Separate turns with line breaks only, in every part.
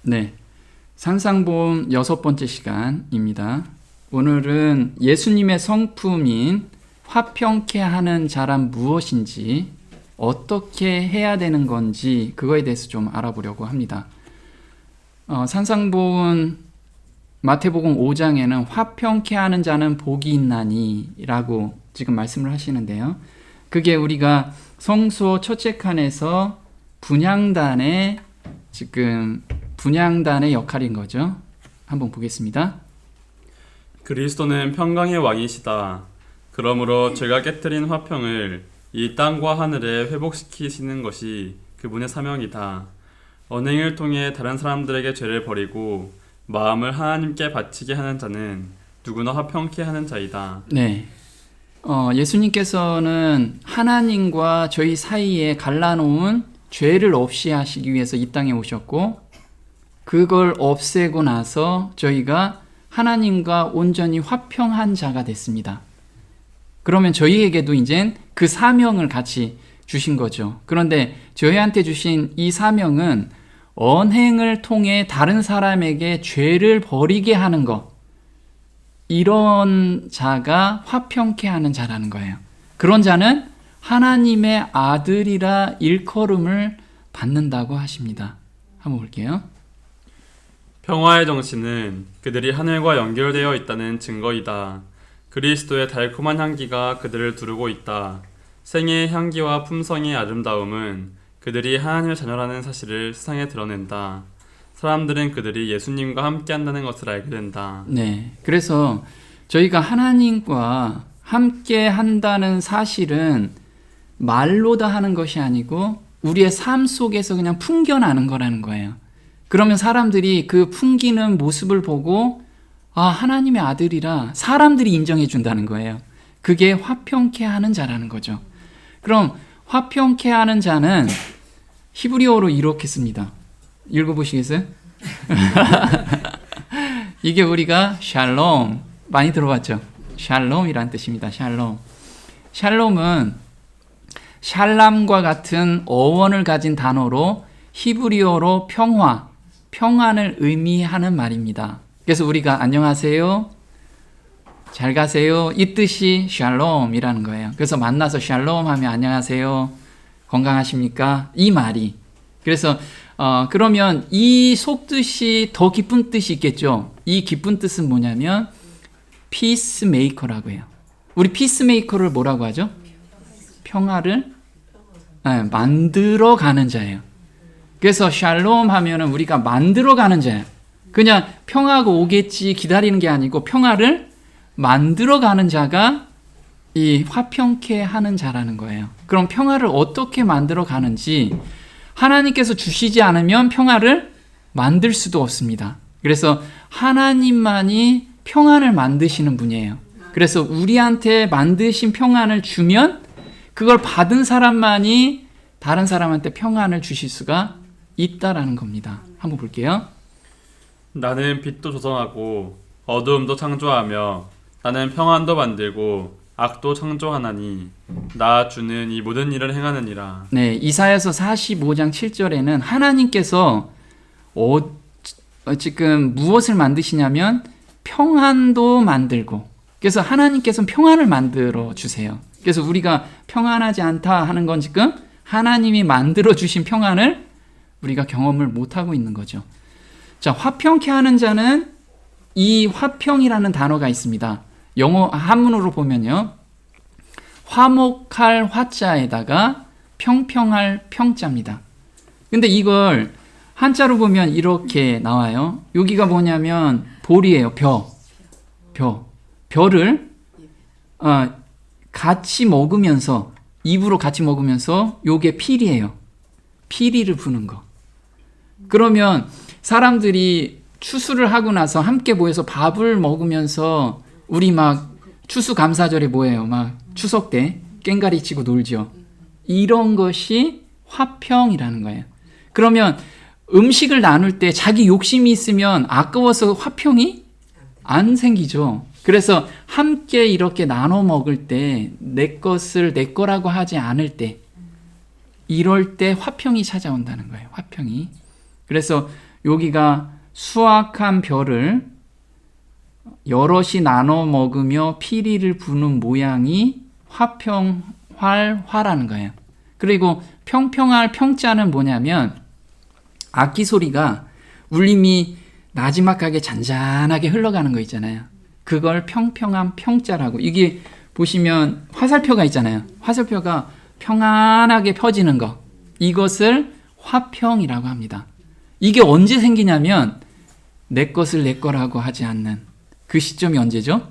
네, 산상보험 6번째 시간입니다. 오늘은 예수님의 성품인 화평케 하는 자란 무엇인지, 어떻게 해야 되는 건지 그거에 대해서 좀 알아보려고 합니다. 산상보험 마태복음 5장에는 화평케 하는 자는 복이 있나니 라고 지금 말씀을 하시는데요. 그게 우리가 성소 첫째 칸에서 분향단의 역할인 거죠. 한번 보겠습니다.
그리스도는 평강의 왕이시다. 그러므로 죄가 깨뜨린 화평을 이 땅과 하늘에 회복시키시는 것이 그분의 사명이다. 언행을 통해 다른 사람들에게 죄를 버리고 마음을 하나님께 바치게 하는 자는 누구나 화평케 하는 자이다.
네, 예수님께서는 하나님과 저희 사이에 갈라놓은 죄를 없이 하시기 위해서 이 땅에 오셨고, 그걸 없애고 나서 저희가 하나님과 온전히 화평한 자가 됐습니다. 그러면 저희에게도 이제 그 사명을 같이 주신 거죠. 그런데 저희한테 주신 이 사명은 언행을 통해 다른 사람에게 죄를 버리게 하는 것, 이런 자가 화평케 하는 자라는 거예요. 그런 자는 하나님의 아들이라 일컬음을 받는다고 하십니다. 한번 볼게요.
평화의 정신은 그들이 하늘과 연결되어 있다는 증거이다. 그리스도의 달콤한 향기가 그들을 두르고 있다. 생애의 향기와 품성의 아름다움은 그들이 하나님의 자녀라는 사실을 세상에 드러낸다. 사람들은 그들이 예수님과 함께 한다는 것을 알게 된다.
네, 그래서 저희가 하나님과 함께 한다는 사실은 말로 다 하는 것이 아니고 우리의 삶 속에서 그냥 풍겨나는 거라는 거예요. 그러면 사람들이 그 풍기는 모습을 보고 하나님의 아들이라 사람들이 인정해 준다는 거예요. 그게 화평케 하는 자라는 거죠. 그럼 화평케 하는 자는 히브리어로 이렇게 씁니다. 읽어보시겠어요? 이게 우리가 샬롬, 많이 들어봤죠? 샬롬이란 뜻입니다. 샬롬. 샬롬은 샬람과 같은 어원을 가진 단어로 히브리어로 평화, 평안을 의미하는 말입니다. 그래서 우리가 안녕하세요, 잘 가세요, 이 뜻이 샬롬이라는 거예요. 그래서 만나서 샬롬 하면 안녕하세요, 건강하십니까? 이 말이. 그래서 그러면 이 속뜻이 더 깊은 뜻이 있겠죠. 이 깊은 뜻은 뭐냐면 피스메이커라고 해요. 우리 피스메이커를 뭐라고 하죠? 평화를 만들어가는 자예요. 그래서 샬롬 하면은 우리가 만들어가는 자예요. 그냥 평화가 오겠지 기다리는 게 아니고 평화를 만들어가는 자가 이 화평케 하는 자라는 거예요. 그럼 평화를 어떻게 만들어가는지, 하나님께서 주시지 않으면 평화를 만들 수도 없습니다. 그래서 하나님만이 평안을 만드시는 분이에요. 그래서 우리한테 만드신 평안을 주면 그걸 받은 사람만이 다른 사람한테 평안을 주실 수가 있다라는 겁니다. 한번 볼게요.
나는 빛도 조성하고 어두움도 창조하며 나는 평안도 만들고 악도 창조하나니 나 주는 이 모든 일을 행하느니라.
네, 이사야서 45장 7절에는 하나님께서 지금 무엇을 만드시냐면 평안도 만들고, 그래서 하나님께서는 평안을 만들어 주세요. 그래서 우리가 평안하지 않다 하는 건 지금 하나님이 만들어 주신 평안을 우리가 경험을 못하고 있는 거죠. 자, 화평케 하는 자는 이 화평이라는 단어가 있습니다. 영어 한문으로 보면요, 화목할 화자에다가 평평할 평자입니다. 근데 이걸 한자로 보면 이렇게 나와요. 여기가 뭐냐면 볼이에요. 벼를 같이 먹으면서, 입으로 같이 먹으면서, 요게 피리예요. 피리를 부는 거. 그러면 사람들이 추수를 하고 나서 함께 모여서 밥을 먹으면서 우리 막 추수감사절에 뭐예요? 막 추석 때 꽹가리 치고 놀죠. 이런 것이 화평이라는 거예요. 그러면 음식을 나눌 때 자기 욕심이 있으면 아까워서 화평이 안 생기죠. 그래서 함께 이렇게 나눠 먹을 때 내 것을 내 거라고 하지 않을 때, 이럴 때 화평이 찾아온다는 거예요. 화평이. 그래서 여기가 수확한 벼를 여럿이 나눠 먹으며 피리를 부는 모양이 화평활화라는 거예요. 그리고 평평할 평자는 뭐냐면 악기 소리가 울림이 나지막하게 잔잔하게 흘러가는 거 있잖아요. 그걸 평평한 평자라고. 이게 보시면 화살표가 있잖아요. 화살표가 평안하게 펴지는 거. 이것을 화평이라고 합니다. 이게 언제 생기냐면 내 것을 내 거라고 하지 않는 그 시점이 언제죠?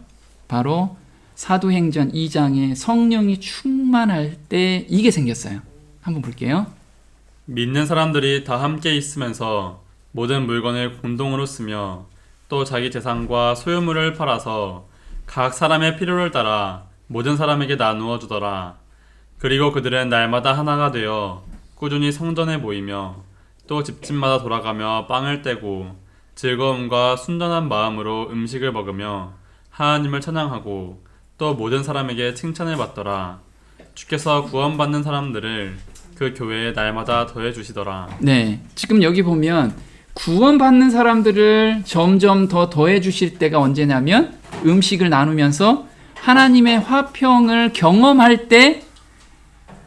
바로 사도행전 2장에 성령이 충만할 때 이게 생겼어요. 한번 볼게요.
믿는 사람들이 다 함께 있으면서 모든 물건을 공동으로 쓰며 또 자기 재산과 소유물을 팔아서 각 사람의 필요를 따라 모든 사람에게 나누어 주더라. 그리고 그들은 날마다 하나가 되어 꾸준히 성전에 모이며 또 집집마다 돌아가며 빵을 떼고 즐거움과 순전한 마음으로 음식을 먹으며 하나님을 찬양하고 또 모든 사람에게 칭찬을 받더라. 주께서 구원받는 사람들을 그 교회에 날마다 더해 주시더라.
네, 지금 여기 보면 구원받는 사람들을 점점 더 더해 주실 때가 언제냐면 음식을 나누면서 하나님의 화평을 경험할 때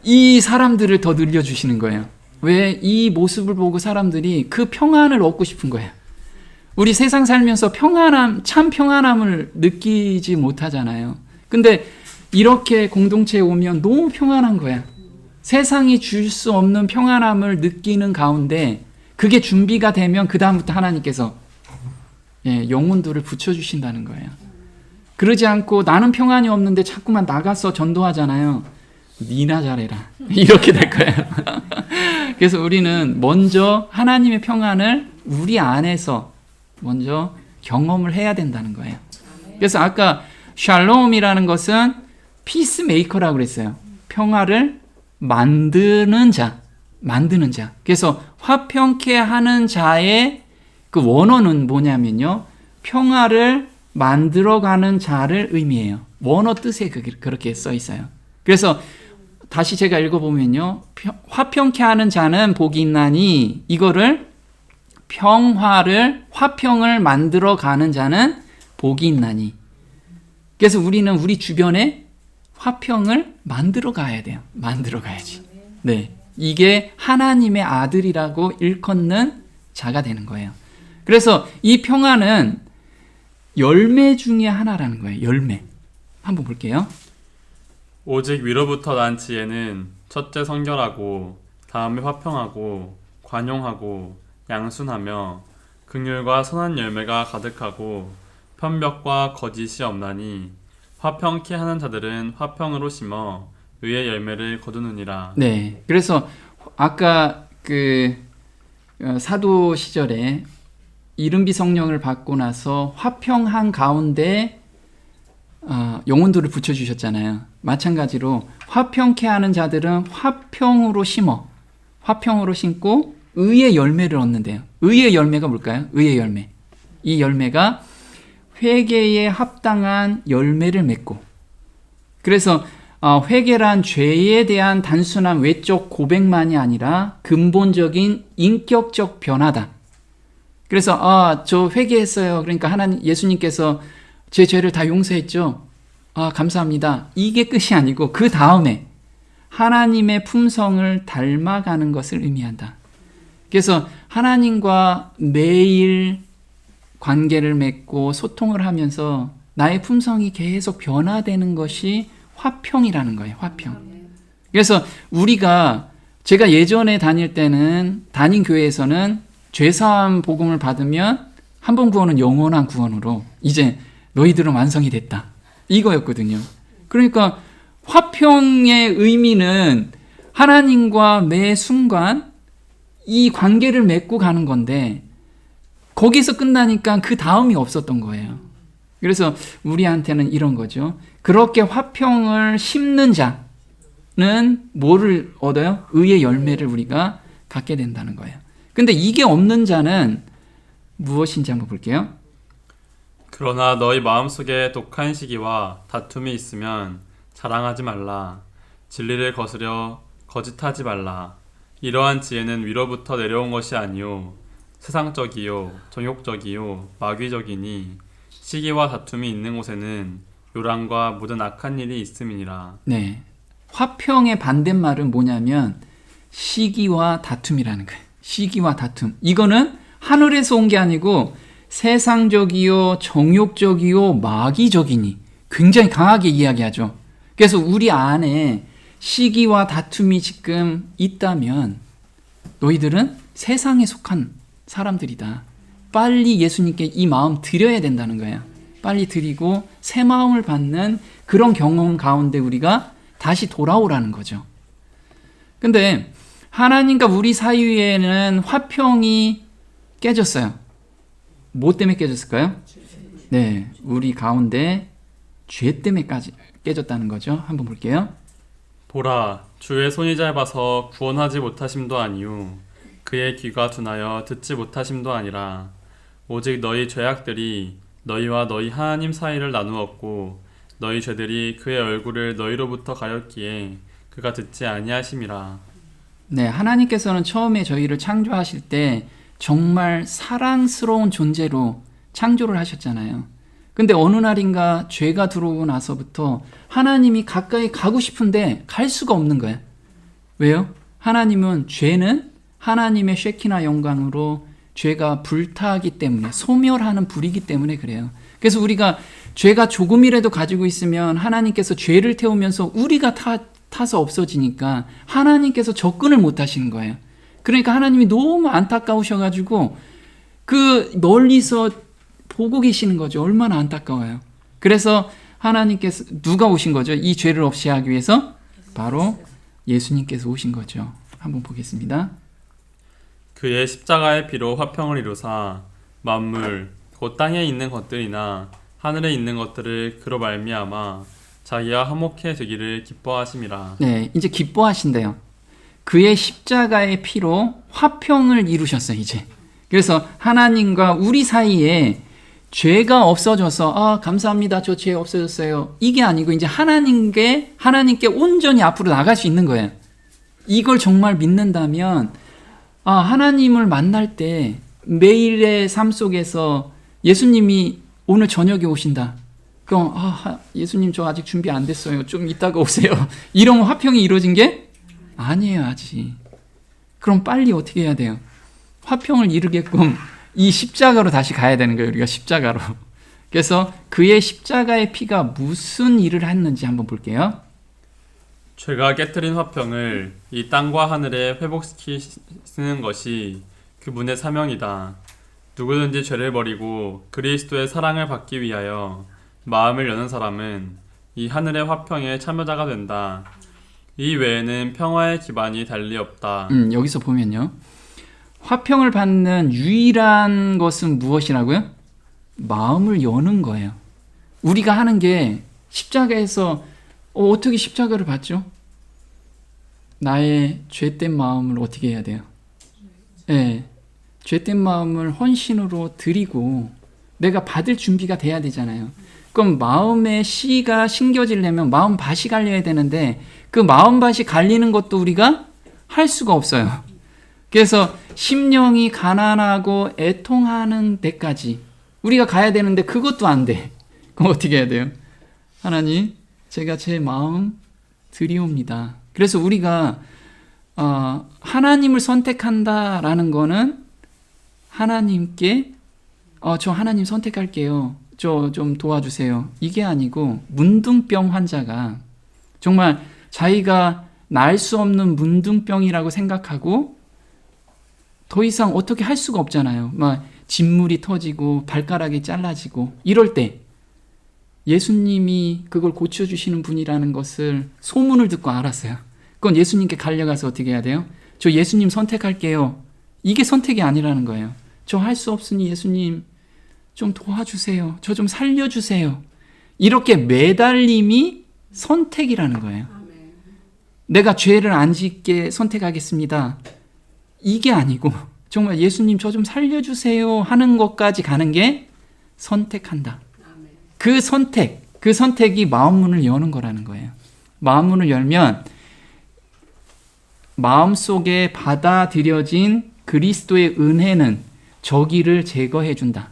이 사람들을 더 늘려주시는 거예요. 왜? 이 모습을 보고 사람들이 그 평안을 얻고 싶은 거예요. 우리 세상 살면서 평안함, 참 평안함을 느끼지 못하잖아요. 근데 이렇게 공동체에 오면 너무 평안한 거야. 세상이 줄 수 없는 평안함을 느끼는 가운데 그게 준비가 되면 그 다음부터 하나님께서 영혼들을 붙여주신다는 거예요. 그러지 않고 나는 평안이 없는데 자꾸만 나가서 전도하잖아요. 니나 잘해라. 이렇게 될 거예요. 그래서 우리는 먼저 하나님의 평안을 우리 안에서 먼저 경험을 해야 된다는 거예요. 그래서 아까 샬롬이라는 것은 피스메이커라고 그랬어요. 평화를 만드는 자. 그래서 화평케 하는 자의 그 원어는 뭐냐면요. 평화를 만들어가는 자를 의미해요. 원어 뜻에 그렇게 써 있어요. 그래서 다시 제가 읽어보면요. 화평케 하는 자는 복이 있나니 이거를 화평을 만들어가는 자는 복이 있나니. 그래서 우리는 우리 주변에 화평을 만들어 가야 돼요. 만들어 가야지. 네. 이게 하나님의 아들이라고 일컫는 자가 되는 거예요. 그래서 이 평안은 열매 중에 하나라는 거예요. 열매. 한번 볼게요.
오직 위로부터 난 지혜는 첫째 성결하고 다음에 화평하고 관용하고 양순하며 긍휼과 선한 열매가 가득하고 편벽과 거짓이 없나니 화평케 하는 자들은 화평으로 심어 의의 열매를 거두느니라.
네. 그래서 아까 그 사도 시절에 이른비 성령을 받고 나서 화평한 가운데 영혼들을 붙여주셨잖아요. 마찬가지로 화평케 하는 자들은 화평으로 심고 의의 열매를 얻는데요. 의의 열매가 뭘까요? 의의 열매. 이 열매가 회개에 합당한 열매를 맺고, 그래서 회개란 죄에 대한 단순한 외적 고백만이 아니라 근본적인 인격적 변화다. 그래서 저 회개했어요. 그러니까 예수님께서 제 죄를 다 용서했죠. 감사합니다. 이게 끝이 아니고 그 다음에 하나님의 품성을 닮아가는 것을 의미한다. 그래서 하나님과 매일 관계를 맺고 소통을 하면서 나의 품성이 계속 변화되는 것이 화평이라는 거예요. 화평. 그래서 제가 예전에 다닌 교회에서는 죄사함 복음을 받으면 한 번 구원은 영원한 구원으로 이제 너희들은 완성이 됐다. 이거였거든요. 그러니까 화평의 의미는 하나님과 매 순간 이 관계를 맺고 가는 건데 거기서 끝나니까 그 다음이 없었던 거예요. 그래서 우리한테는 이런 거죠. 그렇게 화평을 심는 자는 뭐를 얻어요? 의의 열매를 우리가 갖게 된다는 거예요. 근데 이게 없는 자는 무엇인지 한번 볼게요.
그러나 너희 마음속에 독한 시기와 다툼이 있으면 자랑하지 말라. 진리를 거스려 거짓하지 말라. 이러한 지혜는 위로부터 내려온 것이 아니요 세상적이요 정욕적이요 마귀적이니 시기와 다툼이 있는 곳에는 요란과 모든 악한 일이 있음이니라.
네. 화평의 반대말은 뭐냐면 시기와 다툼이라는 거예요. 시기와 다툼. 이거는 하늘에서 온 게 아니고 세상적이요 정욕적이요 마귀적이니 굉장히 강하게 이야기하죠. 그래서 우리 안에 시기와 다툼이 지금 있다면 너희들은 세상에 속한 사람들이다. 빨리 예수님께 이 마음 드려야 된다는 거예요. 빨리 드리고 새 마음을 받는 그런 경험 가운데 우리가 다시 돌아오라는 거죠. 근데 하나님과 우리 사이에는 화평이 깨졌어요. 뭐 때문에 깨졌을까요? 네, 우리 가운데 죄 때문에까지 깨졌다는 거죠. 한번 볼게요.
보라, 주의 손이 짧아서 구원하지 못하심도 아니요 그의 귀가 둔하여 듣지 못하심도 아니라 오직 너희 죄악들이 너희와 너희 하나님 사이를 나누었고 너희 죄들이 그의 얼굴을 너희로부터 가렸기에 그가 듣지 아니하심이라.
네, 하나님께서는 처음에 저희를 창조하실 때 정말 사랑스러운 존재로 창조를 하셨잖아요. 근데 어느 날인가 죄가 들어오고 나서부터 하나님이 가까이 가고 싶은데 갈 수가 없는 거예요. 왜요? 하나님은 죄는 하나님의 쉐키나 영광으로 죄가 불타기 때문에 소멸하는 불이기 때문에 그래요. 그래서 우리가 죄가 조금이라도 가지고 있으면 하나님께서 죄를 태우면서 우리가 타서 없어지니까 하나님께서 접근을 못 하시는 거예요. 그러니까 하나님이 너무 안타까우셔가지고 그 멀리서 보고 계시는 거죠. 얼마나 안타까워요. 그래서 하나님께서 누가 오신 거죠? 이 죄를 없이 하기 위해서 바로 예수님께서 오신 거죠. 한번 보겠습니다.
그의 십자가의 피로 화평을 이루사 만물 곧 땅에 있는 것들이나 하늘에 있는 것들을 그로 말미암아 자기와 화목해 되기를 기뻐하심이라.
네, 이제 기뻐하신대요. 그의 십자가의 피로 화평을 이루셨어요, 이제. 그래서 하나님과 우리 사이에 죄가 없어져서 감사합니다. 저 죄 없어졌어요. 이게 아니고 이제 하나님께 온전히 앞으로 나갈 수 있는 거예요. 이걸 정말 믿는다면 하나님을 만날 때 매일의 삶 속에서 예수님이 오늘 저녁에 오신다. 그럼 예수님 저 아직 준비 안 됐어요. 좀 이따가 오세요. 이런 화평이 이루어진 게 아니에요, 아직. 그럼 빨리 어떻게 해야 돼요? 화평을 이루게끔 이 십자가로 다시 가야 되는 거예요. 우리가 십자가로. 그래서 그의 십자가의 피가 무슨 일을 했는지 한번 볼게요.
죄가 깨뜨린 화평을 이 땅과 하늘에 회복시키는 것이 그분의 사명이다. 누구든지 죄를 버리고 그리스도의 사랑을 받기 위하여 마음을 여는 사람은 이 하늘의 화평의 참여자가 된다. 이 외에는 평화의 기반이 달리 없다.
여기서 보면요. 화평을 받는 유일한 것은 무엇이라고요? 마음을 여는 거예요. 우리가 하는 게 십자가에서 어떻게 십자가를 받죠? 나의 죄된 마음을 어떻게 해야 돼요? 네, 죄된 마음을 헌신으로 드리고 내가 받을 준비가 돼야 되잖아요. 그럼 마음의 씨가 심겨지려면 마음밭이 갈려야 되는데 그 마음밭이 갈리는 것도 우리가 할 수가 없어요. 그래서 심령이 가난하고 애통하는 데까지 우리가 가야 되는데 그것도 안 돼. 그럼 어떻게 해야 돼요? 하나님, 제가 제 마음 드리옵니다. 그래서 우리가 하나님을 선택한다라는 거는 하나님께 저 하나님 선택할게요. 저 좀 도와주세요. 이게 아니고 문둥병 환자가 정말 자기가 날 수 없는 문둥병이라고 생각하고 더 이상 어떻게 할 수가 없잖아요. 막 진물이 터지고 발가락이 잘라지고 이럴 때 예수님이 그걸 고쳐주시는 분이라는 것을 소문을 듣고 알았어요. 그건 예수님께 달려가서 어떻게 해야 돼요? 저 예수님 선택할게요. 이게 선택이 아니라는 거예요. 저 할 수 없으니 예수님 좀 도와주세요. 저 좀 살려주세요. 이렇게 매달림이 선택이라는 거예요. 내가 죄를 안 짓게 선택하겠습니다. 이게 아니고 정말 예수님 저 좀 살려주세요 하는 것까지 가는 게 선택한다. 그 선택이 마음문을 여는 거라는 거예요. 마음문을 열면 마음속에 받아들여진 그리스도의 은혜는 저기를 제거해 준다.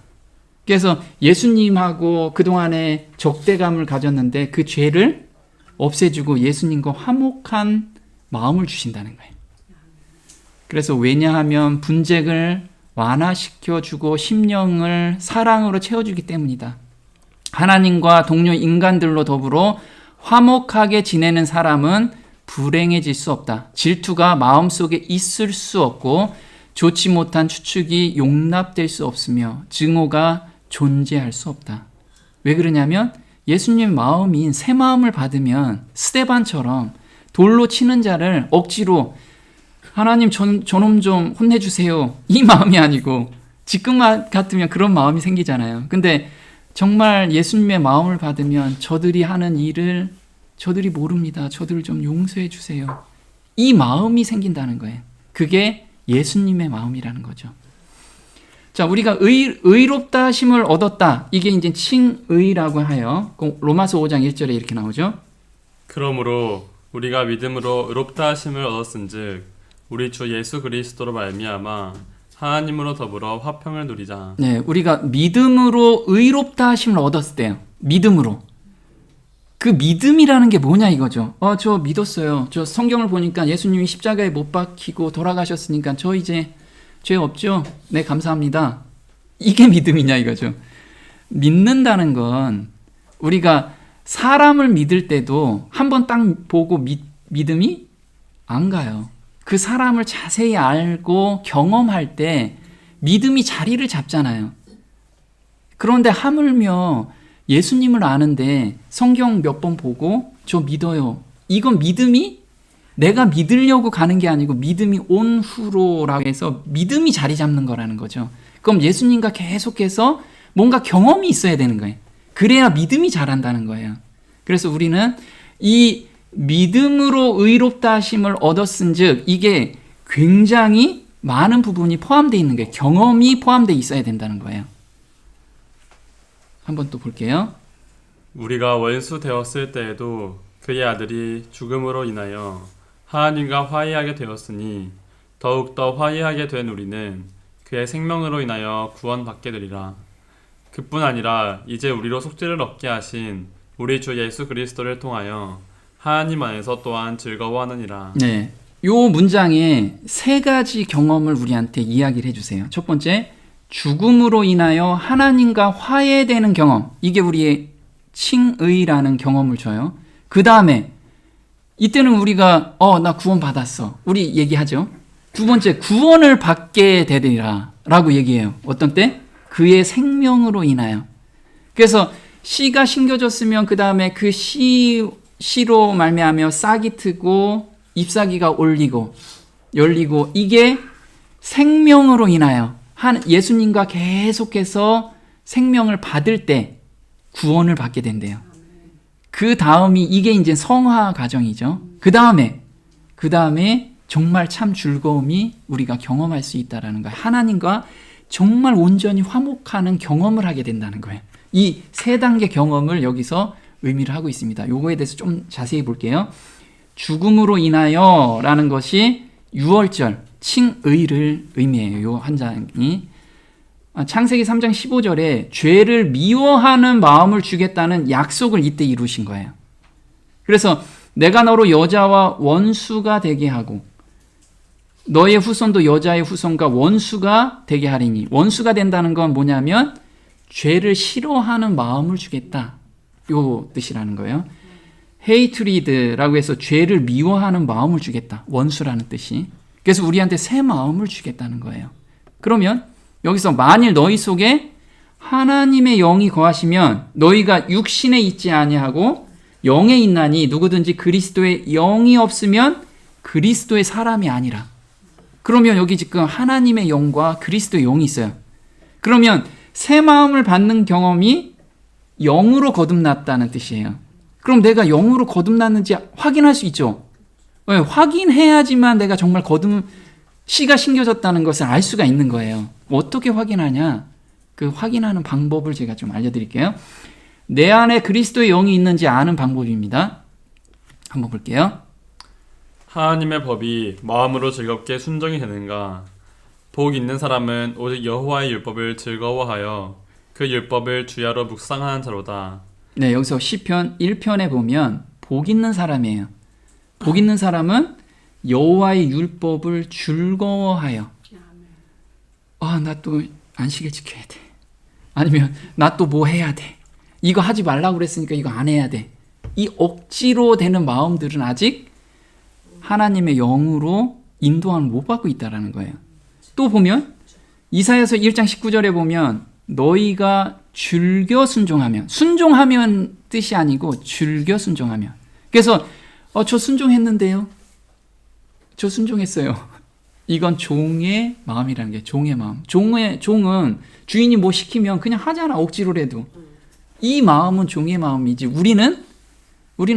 그래서 예수님하고 그동안에 적대감을 가졌는데 그 죄를 없애주고 예수님과 화목한 마음을 주신다는 거예요. 그래서 왜냐하면 분쟁을 완화시켜주고 심령을 사랑으로 채워주기 때문이다. 하나님과 동료 인간들로 더불어 화목하게 지내는 사람은 불행해질 수 없다. 질투가 마음속에 있을 수 없고 좋지 못한 추측이 용납될 수 없으며 증오가 존재할 수 없다. 왜 그러냐면 예수님의 마음인 새 마음을 받으면 스데반처럼 돌로 치는 자를 억지로 하나님 저놈 좀 혼내주세요. 이 마음이 아니고 지금 같으면 그런 마음이 생기잖아요. 근데 정말 예수님의 마음을 받으면 저들이 하는 일을 저들이 모릅니다. 저들을 좀 용서해 주세요. 이 마음이 생긴다는 거예요. 그게 예수님의 마음이라는 거죠. 자, 우리가 의롭다 하심을 얻었다. 이게 이제 칭의라고 하여 로마서 5장 1절에 이렇게 나오죠.
그러므로 우리가 믿음으로 의롭다 하심을 얻었은즉 우리 주 예수 그리스도로 말미암아 하나님으로 더불어 화평을 누리자.
네, 우리가 믿음으로 의롭다 하심을 얻었을 때요. 믿음으로. 그 믿음이라는 게 뭐냐 이거죠. 저 믿었어요. 저 성경을 보니까 예수님이 십자가에 못 박히고 돌아가셨으니까 저 이제 죄 없죠? 네, 감사합니다. 이게 믿음이냐 이거죠. 믿는다는 건 우리가 사람을 믿을 때도 한번 딱 보고 믿음이 안 가요. 그 사람을 자세히 알고 경험할 때 믿음이 자리를 잡잖아요. 그런데 하물며 예수님을 아는데 성경 몇 번 보고 저 믿어요. 이건 믿음이 내가 믿으려고 가는 게 아니고 믿음이 온 후로라고 해서 믿음이 자리 잡는 거라는 거죠. 그럼 예수님과 계속해서 뭔가 경험이 있어야 되는 거예요. 그래야 믿음이 자란다는 거예요. 그래서 우리는 이 믿음으로 의롭다 하심을 얻었은즉 이게 굉장히 많은 부분이 포함되어 있는 거예요. 경험이 포함되어 있어야 된다는 거예요. 한번 또 볼게요.
우리가 원수 되었을 때에도 그의 아들이 죽음으로 인하여 하나님과 화해하게 되었으니 더욱더 화해하게 된 우리는 그의 생명으로 인하여 구원받게 되리라. 그뿐 아니라 이제 우리로 속죄를 얻게 하신 우리 주 예수 그리스도를 통하여 하나님 안에서 또한 즐거워하느니라.
네, 요 문장에 세 가지 경험을 우리한테 이야기를 해주세요. 첫 번째, 죽음으로 인하여 하나님과 화해되는 경험. 이게 우리의 칭의라는 경험을 줘요. 그 다음에 이때는 우리가 나 구원 받았어. 우리 얘기하죠. 두 번째, 구원을 받게 되리라 라고 얘기해요. 어떤 때? 그의 생명으로 인하여. 그래서 씨가 심겨졌으면 그 다음에 그 씨로 말미암아 싹이 트고 잎사귀가 열리고 이게 생명으로 인하여 예수님과 계속해서 생명을 받을 때 구원을 받게 된대요. 그 다음이 이게 이제 성화 과정이죠. 그 다음에 정말 참 즐거움이 우리가 경험할 수 있다라는 거예요. 하나님과 정말 온전히 화목하는 경험을 하게 된다는 거예요. 이 세 단계 경험을 여기서 의미를 하고 있습니다. 요거에 대해서 좀 자세히 볼게요. 죽음으로 인하여 라는 것이 6월절 칭의를 의미해요. 요 한 장이 창세기 3장 15절에 죄를 미워하는 마음을 주겠다는 약속을 이때 이루신 거예요. 그래서 내가 너로 여자와 원수가 되게 하고 너의 후손도 여자의 후손과 원수가 되게 하리니, 원수가 된다는 건 뭐냐면 죄를 싫어하는 마음을 주겠다, 요 뜻이라는 거예요. 헤이트리드라고 해서 죄를 미워하는 마음을 주겠다, 원수라는 뜻이. 그래서 우리한테 새 마음을 주겠다는 거예요. 그러면 여기서 만일 너희 속에 하나님의 영이 거하시면 너희가 육신에 있지 아니하고 영에 있나니 누구든지 그리스도의 영이 없으면 그리스도의 사람이 아니라. 그러면 여기 지금 하나님의 영과 그리스도의 영이 있어요. 그러면 새 마음을 받는 경험이 영으로 거듭났다는 뜻이에요. 그럼 내가 영으로 거듭났는지 확인할 수 있죠. 네, 확인해야지만 내가 정말 씨가 심겨졌다는 것을 알 수가 있는 거예요. 어떻게 확인하냐? 그 확인하는 방법을 제가 좀 알려드릴게요. 내 안에 그리스도의 영이 있는지 아는 방법입니다. 한번 볼게요.
하나님의 법이 마음으로 즐겁게 순종이 되는가? 복 있는 사람은 오직 여호와의 율법을 즐거워하여 그 율법을 주야로 묵상하는 자로다.
네, 여기서 시편 1편에 보면 복 있는 사람이에요. 복 있는 사람은 여호와의 율법을 즐거워하여. 나 또 안식일 지켜야 돼. 아니면 나 또 뭐 해야 돼. 이거 하지 말라고 그랬으니까 이거 안 해야 돼. 이 억지로 되는 마음들은 아직 하나님의 영으로 인도함을 못 받고 있다는 거예요. 또 보면 이사야서 1장 19절에 보면 너희가 즐겨 순종하면, 순종하면 뜻이 아니고 즐겨 순종하면. 그래서 저 순종했는데요. 저 순종했어요. 이건 종의 마음이라는 게 종의 마음. 종은 주인이 뭐 시키면 그냥 하잖아, 억지로라도. 이 마음은 종의 마음이지. 우리는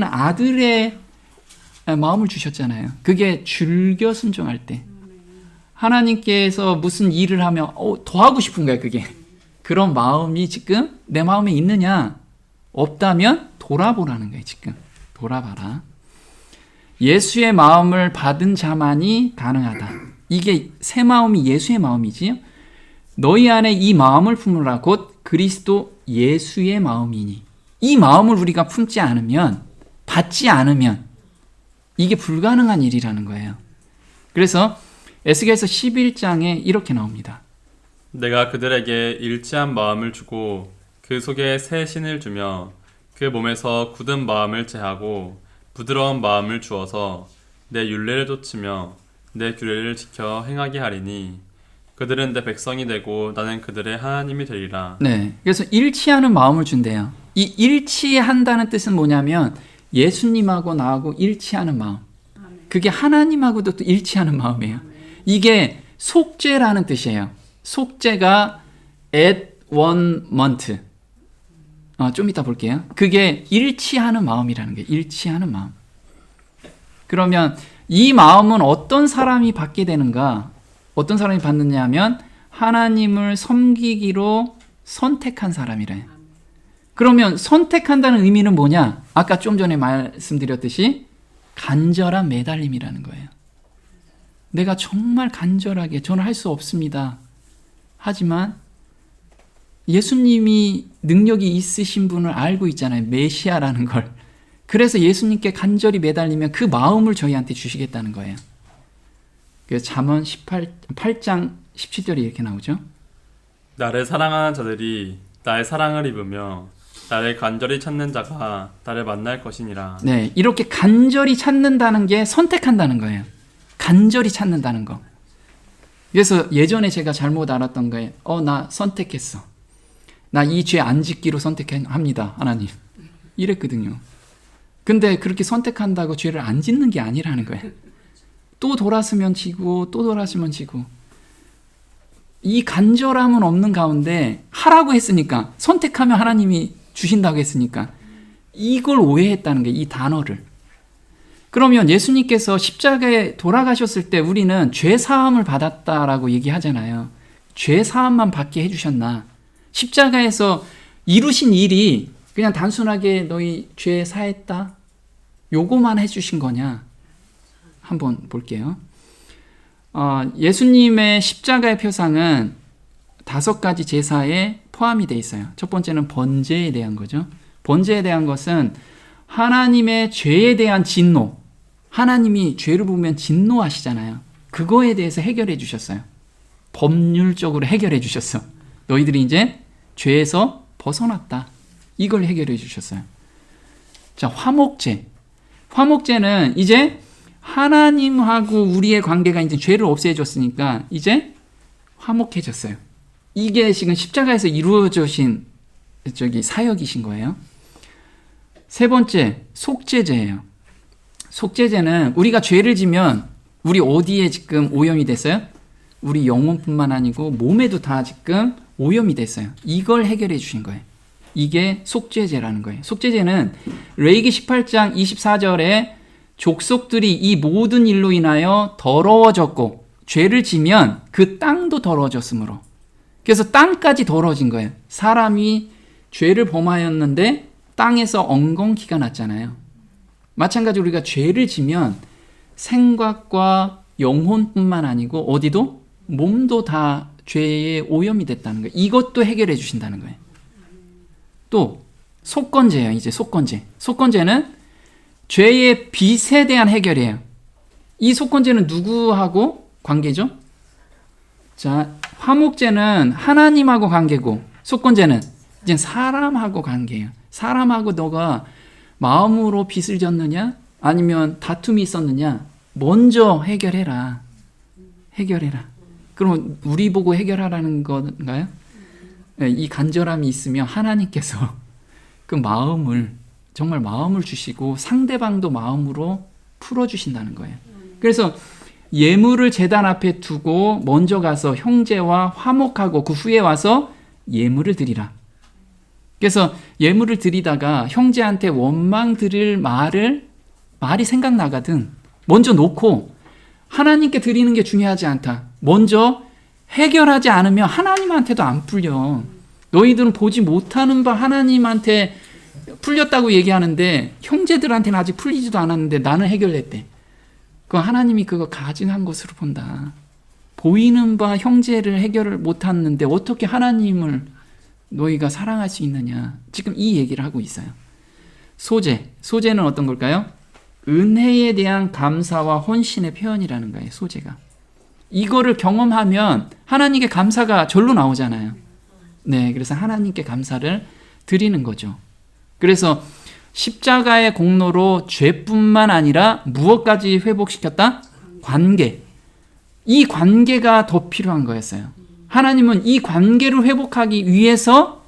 아들의 마음을 주셨잖아요. 그게 즐겨 순종할 때. 하나님께서 무슨 일을 하면 더 하고 싶은 거야, 그게. 그런 마음이 지금 내 마음에 있느냐? 없다면 돌아보라는 거예요, 지금. 돌아봐라. 예수의 마음을 받은 자만이 가능하다. 이게 새 마음이 예수의 마음이지. 너희 안에 이 마음을 품으라. 곧 그리스도 예수의 마음이니. 이 마음을 우리가 품지 않으면, 받지 않으면 이게 불가능한 일이라는 거예요. 그래서 에스겔서 11장에 이렇게 나옵니다.
내가 그들에게 일치한 마음을 주고 그 속에 새 신을 주며 그 몸에서 굳은 마음을 제하고 부드러운 마음을 주어서 내 율례를 좇으며 내 규례를 지켜 행하게 하리니 그들은 내 백성이 되고 나는 그들의 하나님이 되리라.
네, 그래서 일치하는 마음을 준대요. 이 일치한다는 뜻은 뭐냐면 예수님하고 나하고 일치하는 마음. 그게 하나님하고도 또 일치하는 마음이에요. 이게 속죄라는 뜻이에요. 속죄가 at one month. 좀 이따 볼게요. 그게 일치하는 마음이라는 게 일치하는 마음. 그러면 이 마음은 어떤 사람이 받게 되는가? 어떤 사람이 받느냐 하면 하나님을 섬기기로 선택한 사람이래요. 그러면 선택한다는 의미는 뭐냐? 아까 좀 전에 말씀드렸듯이 간절한 매달림이라는 거예요. 내가 정말 간절하게 저는 할 수 없습니다. 하지만 예수님이 능력이 있으신 분을 알고 있잖아요. 메시아라는 걸. 그래서 예수님께 간절히 매달리면 그 마음을 저희한테 주시겠다는 거예요. 그래서 잠언 8장 17절이 이렇게 나오죠.
나를 사랑하는 자들이 나의 사랑을 입으며 나를 간절히 찾는 자가 나를 만날 것이니라.
네, 이렇게 간절히 찾는다는 게 선택한다는 거예요. 간절히 찾는다는 거. 그래서 예전에 제가 잘못 알았던 거예요. 나 선택했어. 나 이 죄 안 짓기로 선택합니다, 하나님. 이랬거든요. 근데 그렇게 선택한다고 죄를 안 짓는 게 아니라는 거예요. 또 돌았으면 지고 또 돌았으면 지고. 이 간절함은 없는 가운데 하라고 했으니까, 선택하면 하나님이 주신다고 했으니까 이걸 오해했다는 게 이 단어를. 그러면 예수님께서 십자가에 돌아가셨을 때 우리는 죄 사함을 받았다라고 얘기하잖아요. 죄 사함만 받게 해주셨나? 십자가에서 이루신 일이 그냥 단순하게 너희 죄 사했다? 요거만 해주신 거냐? 한번 볼게요. 예수님의 십자가의 표상은 5가지 제사에 포함이 되어 있어요. 첫 번째는 번제에 대한 거죠. 번제에 대한 것은 하나님의 죄에 대한 진노, 하나님이 죄를 보면 진노하시잖아요. 그거에 대해서 해결해 주셨어요. 법률적으로 해결해 주셨어. 너희들이 이제 죄에서 벗어났다. 이걸 해결해 주셨어요. 자, 화목제. 화목제는 이제 하나님하고 우리의 관계가 이제 죄를 없애줬으니까 이제 화목해졌어요. 이게 지금 십자가에서 이루어진 사역이신 거예요. 세 번째, 속죄제예요. 속죄제는 우리가 죄를 지면 우리 어디에 지금 오염이 됐어요? 우리 영혼뿐만 아니고 몸에도 다 지금 오염이 됐어요. 이걸 해결해 주신 거예요. 이게 속죄제라는 거예요. 속죄제는 레위기 18장 24절에 족속들이 이 모든 일로 인하여 더러워졌고 죄를 지면 그 땅도 더러워졌으므로. 그래서 땅까지 더러워진 거예요. 사람이 죄를 범하였는데 땅에서 엉겅퀴가 났잖아요. 마찬가지로 우리가 죄를 지면 생각과 영혼뿐만 아니고 어디도 몸도 다 죄의 오염이 됐다는 거예요. 이것도 해결해 주신다는 거예요. 또 속건제예요. 이제 속건제. 속건제는 죄의 빚에 대한 해결이에요. 이 속건제는 누구하고 관계죠? 자, 화목제는 하나님하고 관계고, 속건제는 이제 사람하고 관계예요. 사람하고 너가 마음으로 빚을 졌느냐, 아니면 다툼이 있었느냐, 먼저 해결해라. 해결해라. 그럼 우리 보고 해결하라는 건가요? 이 간절함이 있으면 하나님께서 그 마음을, 정말 마음을 주시고 상대방도 마음으로 풀어주신다는 거예요. 그래서 예물을 제단 앞에 두고 먼저 가서 형제와 화목하고 그 후에 와서 예물을 드리라. 그래서 예물을 드리다가 형제한테 원망 드릴 말이 생각나거든. 먼저 놓고 하나님께 드리는 게 중요하지 않다. 먼저 해결하지 않으면 하나님한테도 안 풀려. 너희들은 보지 못하는 바 하나님한테 풀렸다고 얘기하는데 형제들한테는 아직 풀리지도 않았는데 나는 해결했대. 그 하나님이 그거 가증한 것으로 본다. 보이는 바 형제를 해결을 못하는데 어떻게 하나님을 너희가 사랑할 수 있느냐. 지금 이 얘기를 하고 있어요. 소제는 어떤 걸까요? 은혜에 대한 감사와 헌신의 표현이라는 거예요. 소제가. 이거를 경험하면 하나님께 감사가 절로 나오잖아요. 네, 그래서 하나님께 감사를 드리는 거죠. 그래서 십자가의 공로로 죄뿐만 아니라 무엇까지 회복시켰다? 관계. 이 관계가 더 필요한 거였어요. 하나님은 이 관계를 회복하기 위해서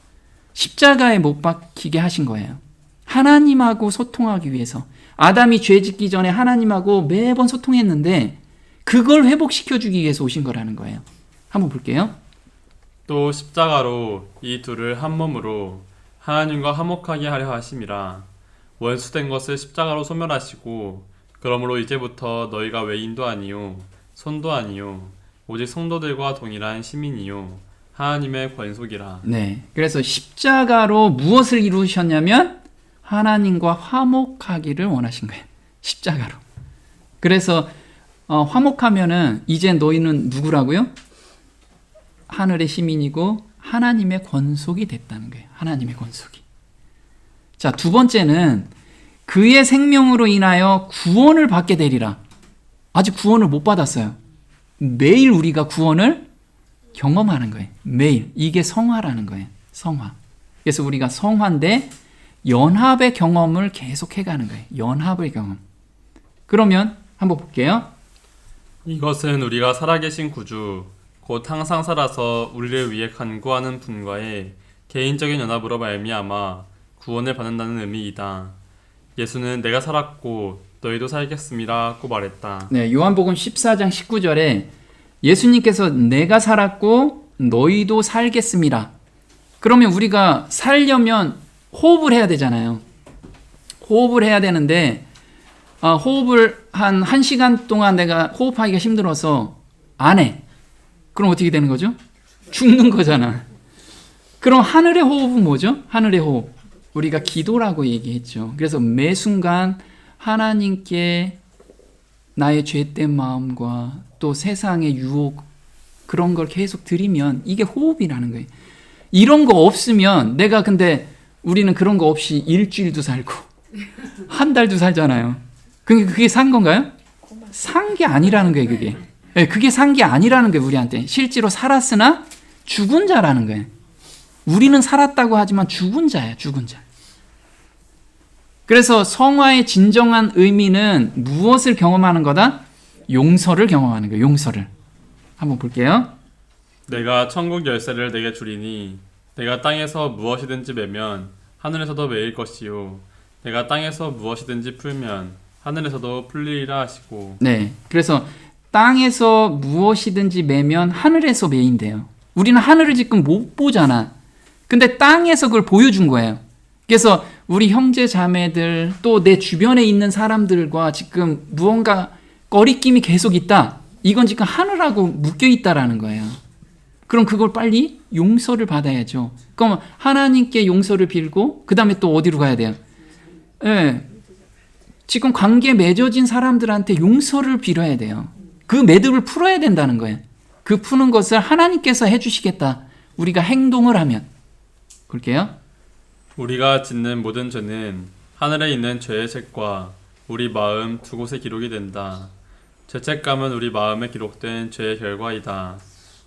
십자가에 못 박히게 하신 거예요. 하나님하고 소통하기 위해서. 아담이 죄 짓기 전에 하나님하고 매번 소통했는데 그걸 회복시켜주기 위해서 오신 거라는 거예요. 한번 볼게요.
또 십자가로 이 둘을 한 몸으로 하나님과 화목하게 하려 하심이라. 원수된 것을 십자가로 소멸하시고 그러므로 이제부터 너희가 외인도 아니요 손도 아니요 오직 성도들과 동일한 시민이요 하나님의 권속이라.
네, 그래서 십자가로 무엇을 이루셨냐면 하나님과 화목하기를 원하신 거예요. 십자가로. 그래서 화목하면은 이제 너희는 누구라고요? 하늘의 시민이고 하나님의 권속이 됐다는 거예요. 하나님의 권속이. 자, 두 번째는 그의 생명으로 인하여 구원을 받게 되리라. 아직 구원을 못 받았어요. 매일 우리가 구원을 경험하는 거예요. 매일. 이게 성화라는 거예요. 성화. 그래서 우리가 성화인데 연합의 경험을 계속해가는 거예요. 연합의 경험. 그러면 한번 볼게요.
이것은 우리가 살아계신 구주 곧 항상 살아서 우리를 위해 간구하는 분과의 개인적인 연합으로 말미암아 구원을 받는다는 의미이다. 예수는 내가 살았고 너희도 살겠음이라고 말했다.
네, 요한복음 14장 19절에 예수님께서 내가 살았고 너희도 살겠음이라. 그러면 우리가 살려면 호흡을 해야 되잖아요. 호흡을 해야 되는데 호흡을 한 1시간 동안 내가 호흡하기가 힘들어서 안 해. 그럼 어떻게 되는 거죠? 죽는 거잖아. 그럼 하늘의 호흡은 뭐죠? 하늘의 호흡. 우리가 기도라고 얘기했죠. 그래서 매 순간 하나님께 나의 죄된 마음과 또 세상의 유혹 그런 걸 계속 드리면 이게 호흡이라는 거예요. 이런 거 없으면 내가 근데 우리는 그런 거 없이 일주일도 살고 한 달도 살잖아요. 그게 산 건가요? 산 게 아니라는 거예요. 그게. 네, 그게 산 게 아니라는 거예요. 우리한테. 실제로 살았으나 죽은 자라는 거예요. 우리는 살았다고 하지만 죽은 자예요. 죽은 자. 그래서 성화의 진정한 의미는 무엇을 경험하는 거다? 용서를 경험하는 거예요. 용서를. 한번 볼게요.
내가 천국 열쇠를 내게 주리니 내가 땅에서 무엇이든지 매면 하늘에서도 매일 것이요 내가 땅에서 무엇이든지 풀면 하늘에서도 풀리리라 하시고.
네. 그래서 땅에서 무엇이든지 매면 하늘에서 매인대요. 우리는 하늘을 지금 못 보잖아. 근데 땅에서 그걸 보여준 거예요. 그래서 우리 형제 자매들 또 내 주변에 있는 사람들과 지금 무언가 꺼리낌이 계속 있다. 이건 지금 하늘하고 묶여 있다라는 거예요. 그럼 그걸 빨리 용서를 받아야죠. 그럼 하나님께 용서를 빌고 그 다음에 또 어디로 가야 돼요? 네. 지금 관계 맺어진 사람들한테 용서를 빌어야 돼요. 그 매듭을 풀어야 된다는 거예요. 그 푸는 것을 하나님께서 해주시겠다. 우리가 행동을 하면. 볼게요.
우리가 짓는 모든 죄는 하늘에 있는 죄의 책과 우리 마음 두 곳에 기록이 된다. 죄책감은 우리 마음에 기록된 죄의 결과이다.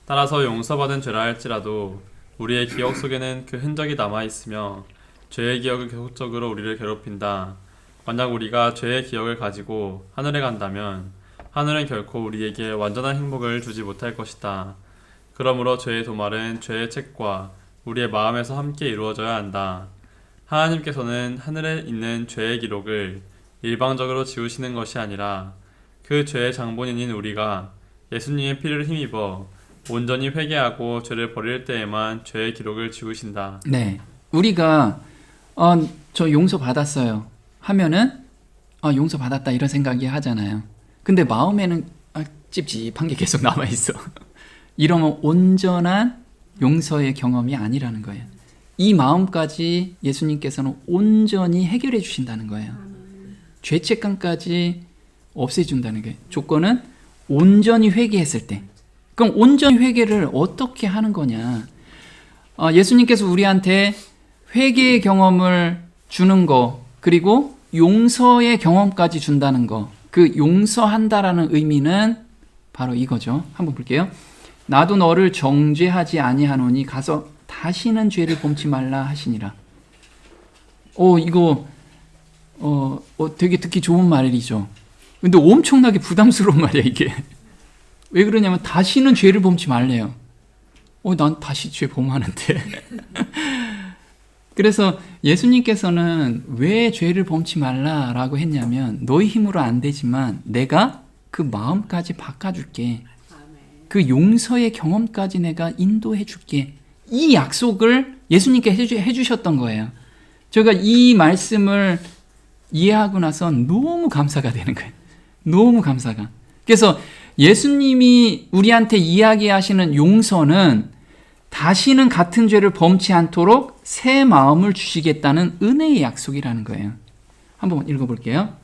따라서 용서받은 죄라 할지라도 우리의 기억 속에는 그 흔적이 남아있으며 죄의 기억은 계속적으로 우리를 괴롭힌다. 만약 우리가 죄의 기억을 가지고 하늘에 간다면 하늘은 결코 우리에게 완전한 행복을 주지 못할 것이다. 그러므로 죄의 도말은 죄의 책과 우리의 마음에서 함께 이루어져야 한다. 하나님께서는 하늘에 있는 죄의 기록을 일방적으로 지우시는 것이 아니라 그 죄의 장본인인 우리가 예수님의 피를 힘입어 온전히 회개하고 죄를 버릴 때에만 죄의 기록을 지우신다.
네. 우리가 저 용서 받았어요 하면은 용서 받았다 이런 생각이 하잖아요. 근데 마음에는 찝찝한 게 계속 남아 있어. 이러면 온전한 용서의 경험이 아니라는 거예요. 이 마음까지 예수님께서는 온전히 해결해 주신다는 거예요. 죄책감까지 없애준다는 게 조건은 온전히 회개했을 때. 그럼 온전히 회개를 어떻게 하는 거냐? 예수님께서 우리한테 회개의 경험을 주는 거, 그리고 용서의 경험까지 준다는 거. 그 용서한다라는 의미는 바로 이거죠. 한번 볼게요. 나도 너를 정죄하지 아니하노니 가서 다시는 죄를 범치 말라 하시니라. 이거 되게 듣기 좋은 말이죠. 근데 엄청나게 부담스러운 말이야 이게. 왜 그러냐면 다시는 죄를 범치 말래요. 난 다시 죄 범하는데. 그래서 예수님께서는 왜 죄를 범치 말라라고 했냐면 너희 힘으로 안 되지만 내가 그 마음까지 바꿔줄게. 그 용서의 경험까지 내가 인도해 줄게. 이 약속을 예수님께 해주셨던 거예요. 제가 이 말씀을 이해하고 나서 너무 감사가 되는 거예요. 너무 감사가. 그래서 예수님이 우리한테 이야기하시는 용서는 다시는 같은 죄를 범치 않도록 새 마음을 주시겠다는 은혜의 약속이라는 거예요. 한번 읽어볼게요.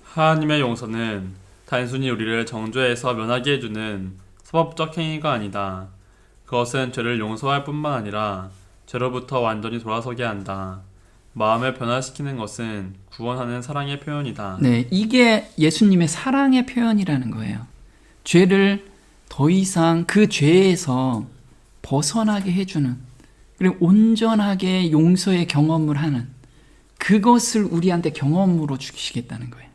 하나님의 용서는 단순히 우리를 정죄해서 면하게 해주는 사법적 행위가 아니다. 그것은 죄를 용서할 뿐만 아니라 죄로부터 완전히 돌아서게 한다. 마음을 변화시키는 것은 구원하는 사랑의 표현이다.
네, 이게 예수님의 사랑의 표현이라는 거예요. 죄를 더 이상 그 죄에서 벗어나게 해주는, 그리고 온전하게 용서의 경험을 하는, 그것을 우리한테 경험으로 주시겠다는 거예요.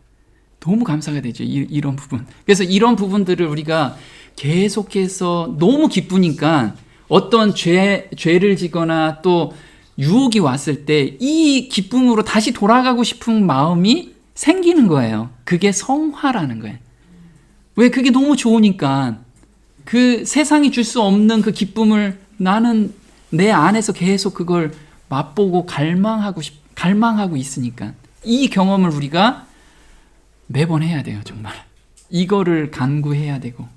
너무 감사가 되죠, 이런 부분. 그래서 이런 부분들을 우리가 계속해서 너무 기쁘니까 어떤 죄를 지거나 또 유혹이 왔을 때 이 기쁨으로 다시 돌아가고 싶은 마음이 생기는 거예요. 그게 성화라는 거예요. 왜? 그게 너무 좋으니까. 그 세상이 줄 수 없는 그 기쁨을 나는 내 안에서 계속 그걸 맛보고 갈망하고 있으니까. 이 경험을 우리가 매번 해야 돼요, 정말. 이거를 간구해야 되고.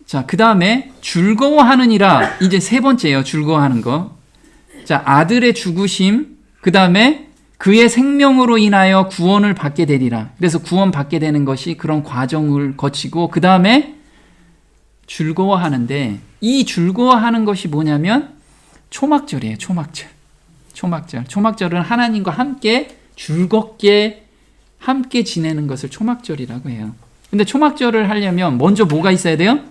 자, 그 다음에 즐거워하느니라. 이제 세 번째예요, 즐거워하는 거. 자, 아들의 죽으심, 그 다음에 그의 생명으로 인하여 구원을 받게 되리라. 그래서 구원 받게 되는 것이 그런 과정을 거치고, 그 다음에 즐거워하는데, 이 즐거워하는 것이 뭐냐면 초막절이에요. 초막절. 초막절은 하나님과 함께 즐겁게 함께 지내는 것을 초막절이라고 해요. 근데 초막절을 하려면 먼저 뭐가 있어야 돼요?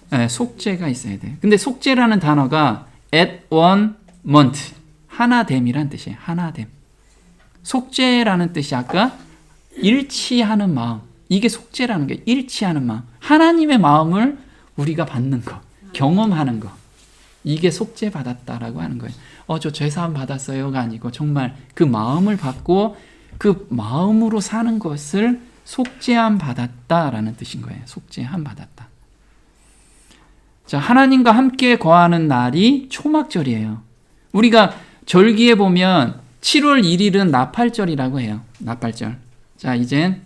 네, 속죄가 있어야 돼요. 근데 속죄라는 단어가 at one month, 하나됨이란 뜻이에요. 하나됨. 속죄라는 뜻이 아까 일치하는 마음. 이게 속죄라는 게 일치하는 마음. 하나님의 마음을 우리가 받는 거, 경험하는 거. 이게 속죄 받았다라고 하는 거예요. 저 죄사함 받았어요가 아니고 정말 그 마음을 받고 그 마음으로 사는 것을 속죄함 받았다라는 뜻인 거예요. 속죄함 받았다. 자, 하나님과 함께 거하는 날이 초막절이에요. 우리가 절기에 보면 7월 1일은 나팔절이라고 해요. 나팔절. 자, 이젠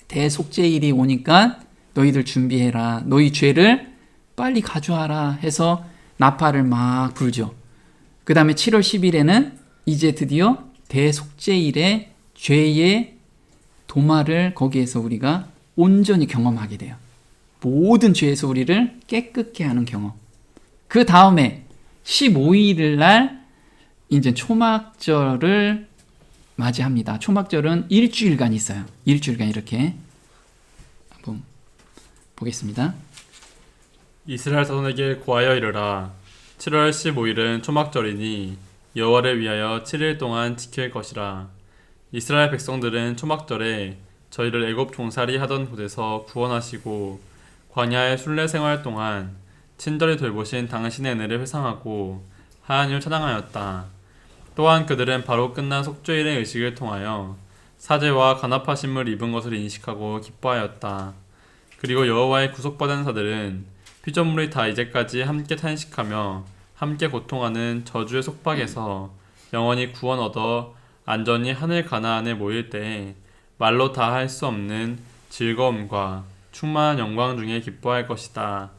대속죄일이 오니까 너희들 준비해라. 너희 죄를 빨리 가져와라 해서 나팔을 막 불죠. 그 다음에 7월 10일에는 이제 드디어 대속죄일의 죄의 도말을 거기에서 우리가 온전히 경험하게 돼요. 모든 죄에서 우리를 깨끗게 하는 경험. 그 다음에 15일 날 이제 초막절을 맞이합니다. 초막절은 일주일간 있어요. 일주일간 이렇게 한번 보겠습니다.
이스라엘 자손에게 고하여 이르라. 7월 15일은 초막절이니 여호와를 위하여 7일 동안 지킬 것이라. 이스라엘 백성들은 초막절에 저희를 애굽 종살이 하던 곳에서 구원하시고 광야의 순례 생활 동안 친절히 돌보신 당신의 은혜를 회상하고 하나님을 찬양하였다. 또한 그들은 바로 끝난 속죄일의 의식을 통하여 사죄와 간합하심을 입은 것을 인식하고 기뻐하였다. 그리고 여호와의 구속받은 자들은 피조물이 다 이제까지 함께 탄식하며 함께 고통하는 저주의 속박에서 영원히 구원 얻어 안전히 하늘 가나안에 모일 때에 말로 다 할 수 없는 즐거움과 충만한 영광 중에 기뻐할 것이다.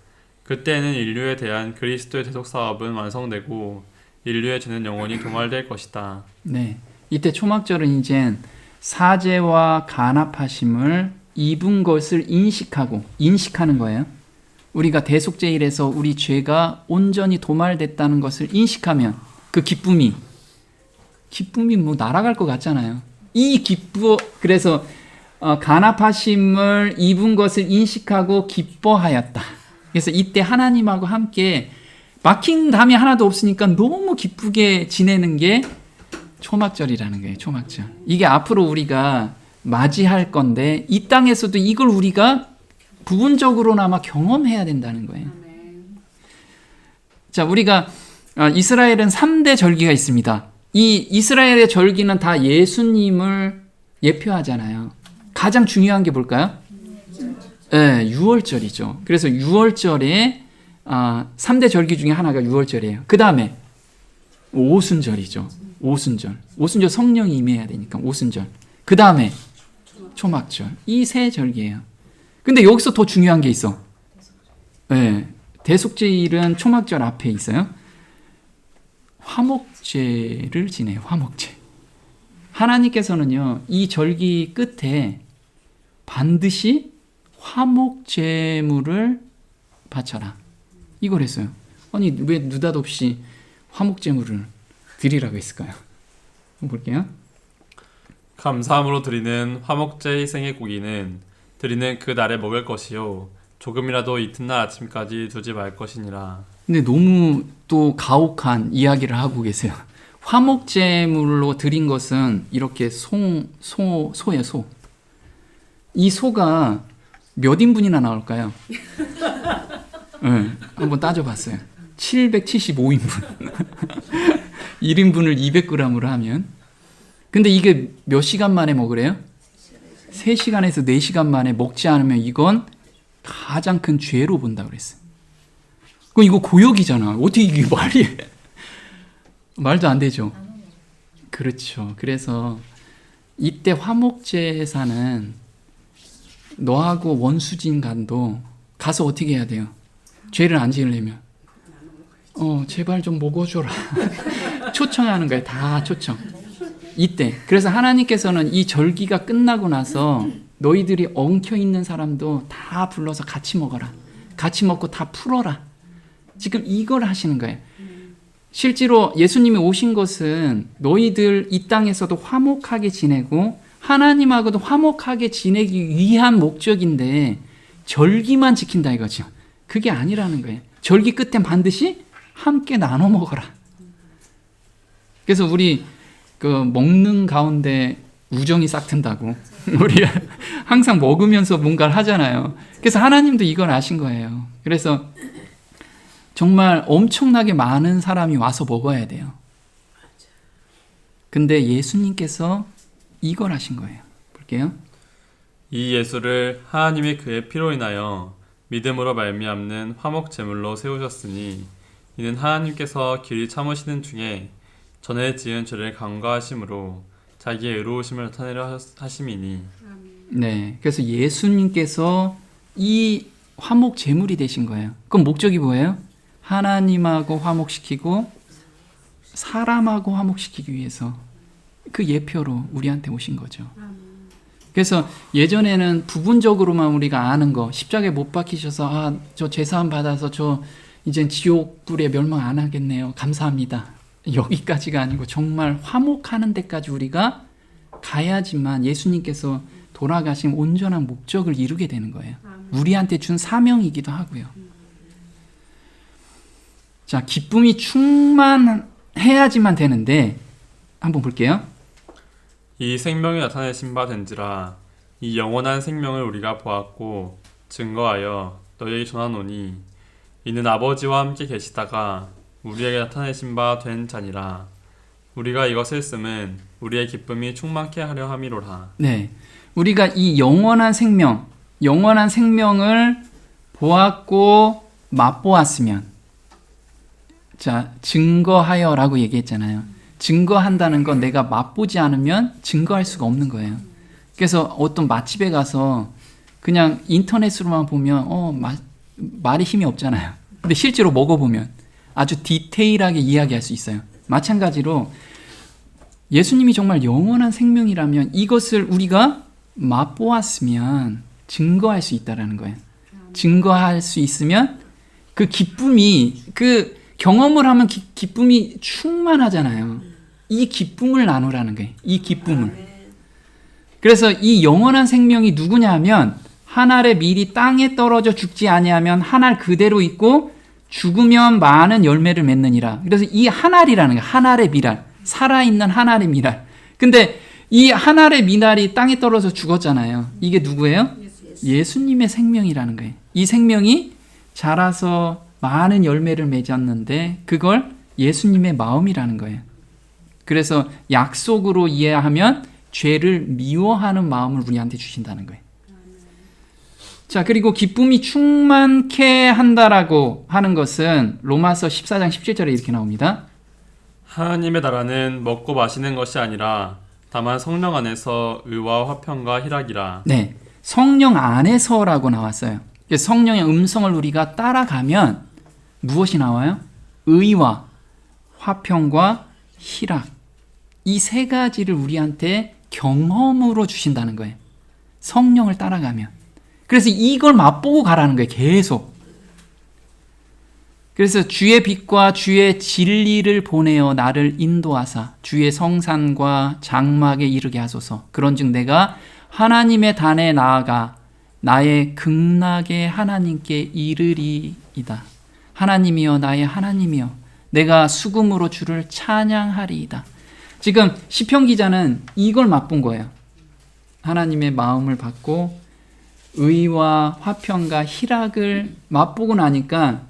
그때에는 인류에 대한 그리스도의 대속 사업은 완성되고 인류의 죄는 영원히 도말될 것이다.
네, 이때 초막절은 이제 사죄와 간합하심을 입은 것을 인식하는 거예요. 우리가 대속죄일에서 우리 죄가 온전히 도말됐다는 것을 인식하면 그 기쁨이 뭐 날아갈 것 같잖아요. 그래서 간합하심을 입은 것을 인식하고 기뻐하였다. 그래서 이때 하나님하고 함께 막힌 담이 하나도 없으니까 너무 기쁘게 지내는 게 초막절이라는 거예요. 초막절. 이게 앞으로 우리가 맞이할 건데 이 땅에서도 이걸 우리가 부분적으로나마 경험해야 된다는 거예요. 자, 우리가 이스라엘은 3대 절기가 있습니다. 이 이스라엘의 절기는 다 예수님을 예표하잖아요. 가장 중요한 게 뭘까요? 네, 유월절이죠. 그래서 유월절에 3대 절기 중에 하나가 유월절이에요. 그 다음에 오순절이죠. 오순절 성령이 임해야 되니까 오순절. 그 다음에 초막절. 이 세 절기예요. 근데 여기서 더 중요한 게 있어. 네, 대속죄일은 초막절 앞에 있어요. 화목제를 지내요. 화목제. 하나님께서는요, 이 절기 끝에 반드시 화목제물을 바쳐라. 이걸 했어요. 아니, 왜 느닷없이 화목제물을 드리라고 했을까요? 한번 볼게요.
감사함으로 드리는 화목제 희생의 고기는 드리는 그 날에 먹을 것이요 조금이라도 이튿날 아침까지 두지 말 것이니라.
근데 너무 또 가혹한 이야기를 하고 계세요. 화목제물로 드린 것은 이렇게 소예요, 소. 이 소가 몇 인분이나 나올까요? 네, 한번 따져봤어요. 775인분. 1인분을 200g으로 하면. 근데 이게 몇 시간 만에 먹으래요? 3시간에서 4시간 만에 먹지 않으면 이건 가장 큰 죄로 본다고 그랬어요. 그럼 이거 고역이잖아. 어떻게 이게 말도 안 되죠. 그렇죠. 그래서 이때 화목제사는 너하고 원수진 간도 가서 어떻게 해야 돼요? 죄를 안 지으려면 제발 좀 먹어줘라. 초청하는 거예요. 다 초청. 이때. 그래서 하나님께서는 이 절기가 끝나고 나서 너희들이 엉켜있는 사람도 다 불러서 같이 먹어라. 같이 먹고 다 풀어라. 지금 이걸 하시는 거예요. 실제로 예수님이 오신 것은 너희들 이 땅에서도 화목하게 지내고 하나님하고도 화목하게 지내기 위한 목적인데 절기만 지킨다 이거죠. 그게 아니라는 거예요. 절기 끝엔 반드시 함께 나눠 먹어라. 그래서 우리 먹는 가운데 우정이 싹 튼다고 우리 항상 먹으면서 뭔가를 하잖아요. 그래서 하나님도 이걸 아신 거예요. 그래서 정말 엄청나게 많은 사람이 와서 먹어야 돼요. 근데 예수님께서 이걸 하신 거예요. 볼게요.
이 예수를 하나님이 그의 피로 인하여 믿음으로 말미암는 화목 제물로 세우셨으니 이는 하나님께서 길이 참으시는 중에 전에 지은 죄를 간과하심으로 자기의 의로우심을 나타내려 하심이니.
네, 그래서 예수님께서 이 화목 제물이 되신 거예요. 그럼 목적이 뭐예요? 하나님하고 화목시키고 사람하고 화목시키기 위해서 그 예표로 우리한테 오신 거죠. 그래서 예전에는 부분적으로만 우리가 아는 거, 십자가에 못 박히셔서 저 제사함 받아서 저 이젠 지옥불에 멸망 안 하겠네요. 감사합니다. 여기까지가 아니고 정말 화목하는 데까지 우리가 가야지만 예수님께서 돌아가신 온전한 목적을 이루게 되는 거예요. 우리한테 준 사명이기도 하고요. 자, 기쁨이 충만해야지만 되는데 한번 볼게요.
이 생명이 나타내신 바 된지라 이 영원한 생명을 우리가 보았고 증거하여 너희에게 전하노니 이는 아버지와 함께 계시다가 우리에게 나타내신 바 된 자니라. 우리가 이것을 쓰면 우리의 기쁨이 충만케 하려 함이로라.
네, 우리가 이 영원한 생명을 보았고 맛보았으면, 자, 증거하여라고 얘기했잖아요. 증거한다는 건 내가 맛보지 않으면 증거할 수가 없는 거예요. 그래서 어떤 맛집에 가서 그냥 인터넷으로만 보면 말이 힘이 없잖아요. 근데 실제로 먹어보면 아주 디테일하게 이야기할 수 있어요. 마찬가지로 예수님이 정말 영원한 생명이라면 이것을 우리가 맛보았으면 증거할 수 있다라는 거예요. 증거할 수 있으면 그 기쁨이, 그 경험을 하면 기쁨이 충만하잖아요. 이 기쁨을 나누라는 거예요. 이 기쁨을. 그래서 이 영원한 생명이 누구냐 하면 한 알의 밀이 땅에 떨어져 죽지 아니하면 한 알 그대로 있고 죽으면 많은 열매를 맺느니라. 그래서 이 한 알이라는 거예요. 한 알의 밀알. 살아있는 한 알의 밀알. 근데 이 한 알의 밀알이 땅에 떨어져 죽었잖아요. 이게 누구예요? 예수님의 생명이라는 거예요. 이 생명이 자라서 많은 열매를 맺었는데 그걸 예수님의 마음이라는 거예요. 그래서 약속으로 이해하면 죄를 미워하는 마음을 우리한테 주신다는 거예요. 자, 그리고 기쁨이 충만케 한다라고 하는 것은 로마서 14장 17절에 이렇게 나옵니다.
하나님의 나라는 먹고 마시는 것이 아니라 다만 성령 안에서 의와 화평과 희락이라.
네, 성령 안에서라고 나왔어요. 성령의 음성을 우리가 따라가면 무엇이 나와요? 의와 화평과 희락. 이 세 가지를 우리한테 경험으로 주신다는 거예요. 성령을 따라가면. 그래서 이걸 맛보고 가라는 거예요. 계속. 그래서 주의 빛과 주의 진리를 보내어 나를 인도하사 주의 성산과 장막에 이르게 하소서. 그런즉 내가 하나님의 단에 나아가 나의 극락의 하나님께 이르리이다. 하나님이여 나의 하나님이여 내가 수금으로 주를 찬양하리이다. 지금 시편 기자는 이걸 맛본 거예요. 하나님의 마음을 받고 의와 화평과 희락을 맛보고 나니까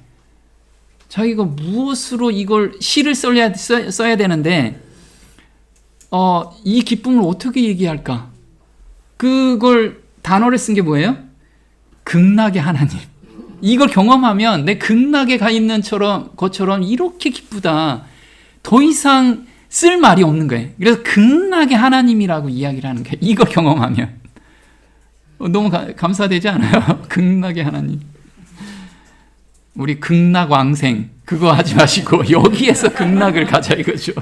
자기가 무엇으로 이걸 시를 써야 되는데 이 기쁨을 어떻게 얘기할까? 그걸 단어를 쓴 게 뭐예요? 극락의 하나님. 이걸 경험하면 내 극락에 가 있는 것처럼 이렇게 기쁘다. 더 이상 쓸 말이 없는 거예요. 그래서 극락의 하나님이라고 이야기를 하는 거예요. 이걸 경험하면. 너무 감사되지 않아요? 극락의 하나님. 우리 극락 왕생 그거 하지 마시고 여기에서 극락을 가자 이거죠.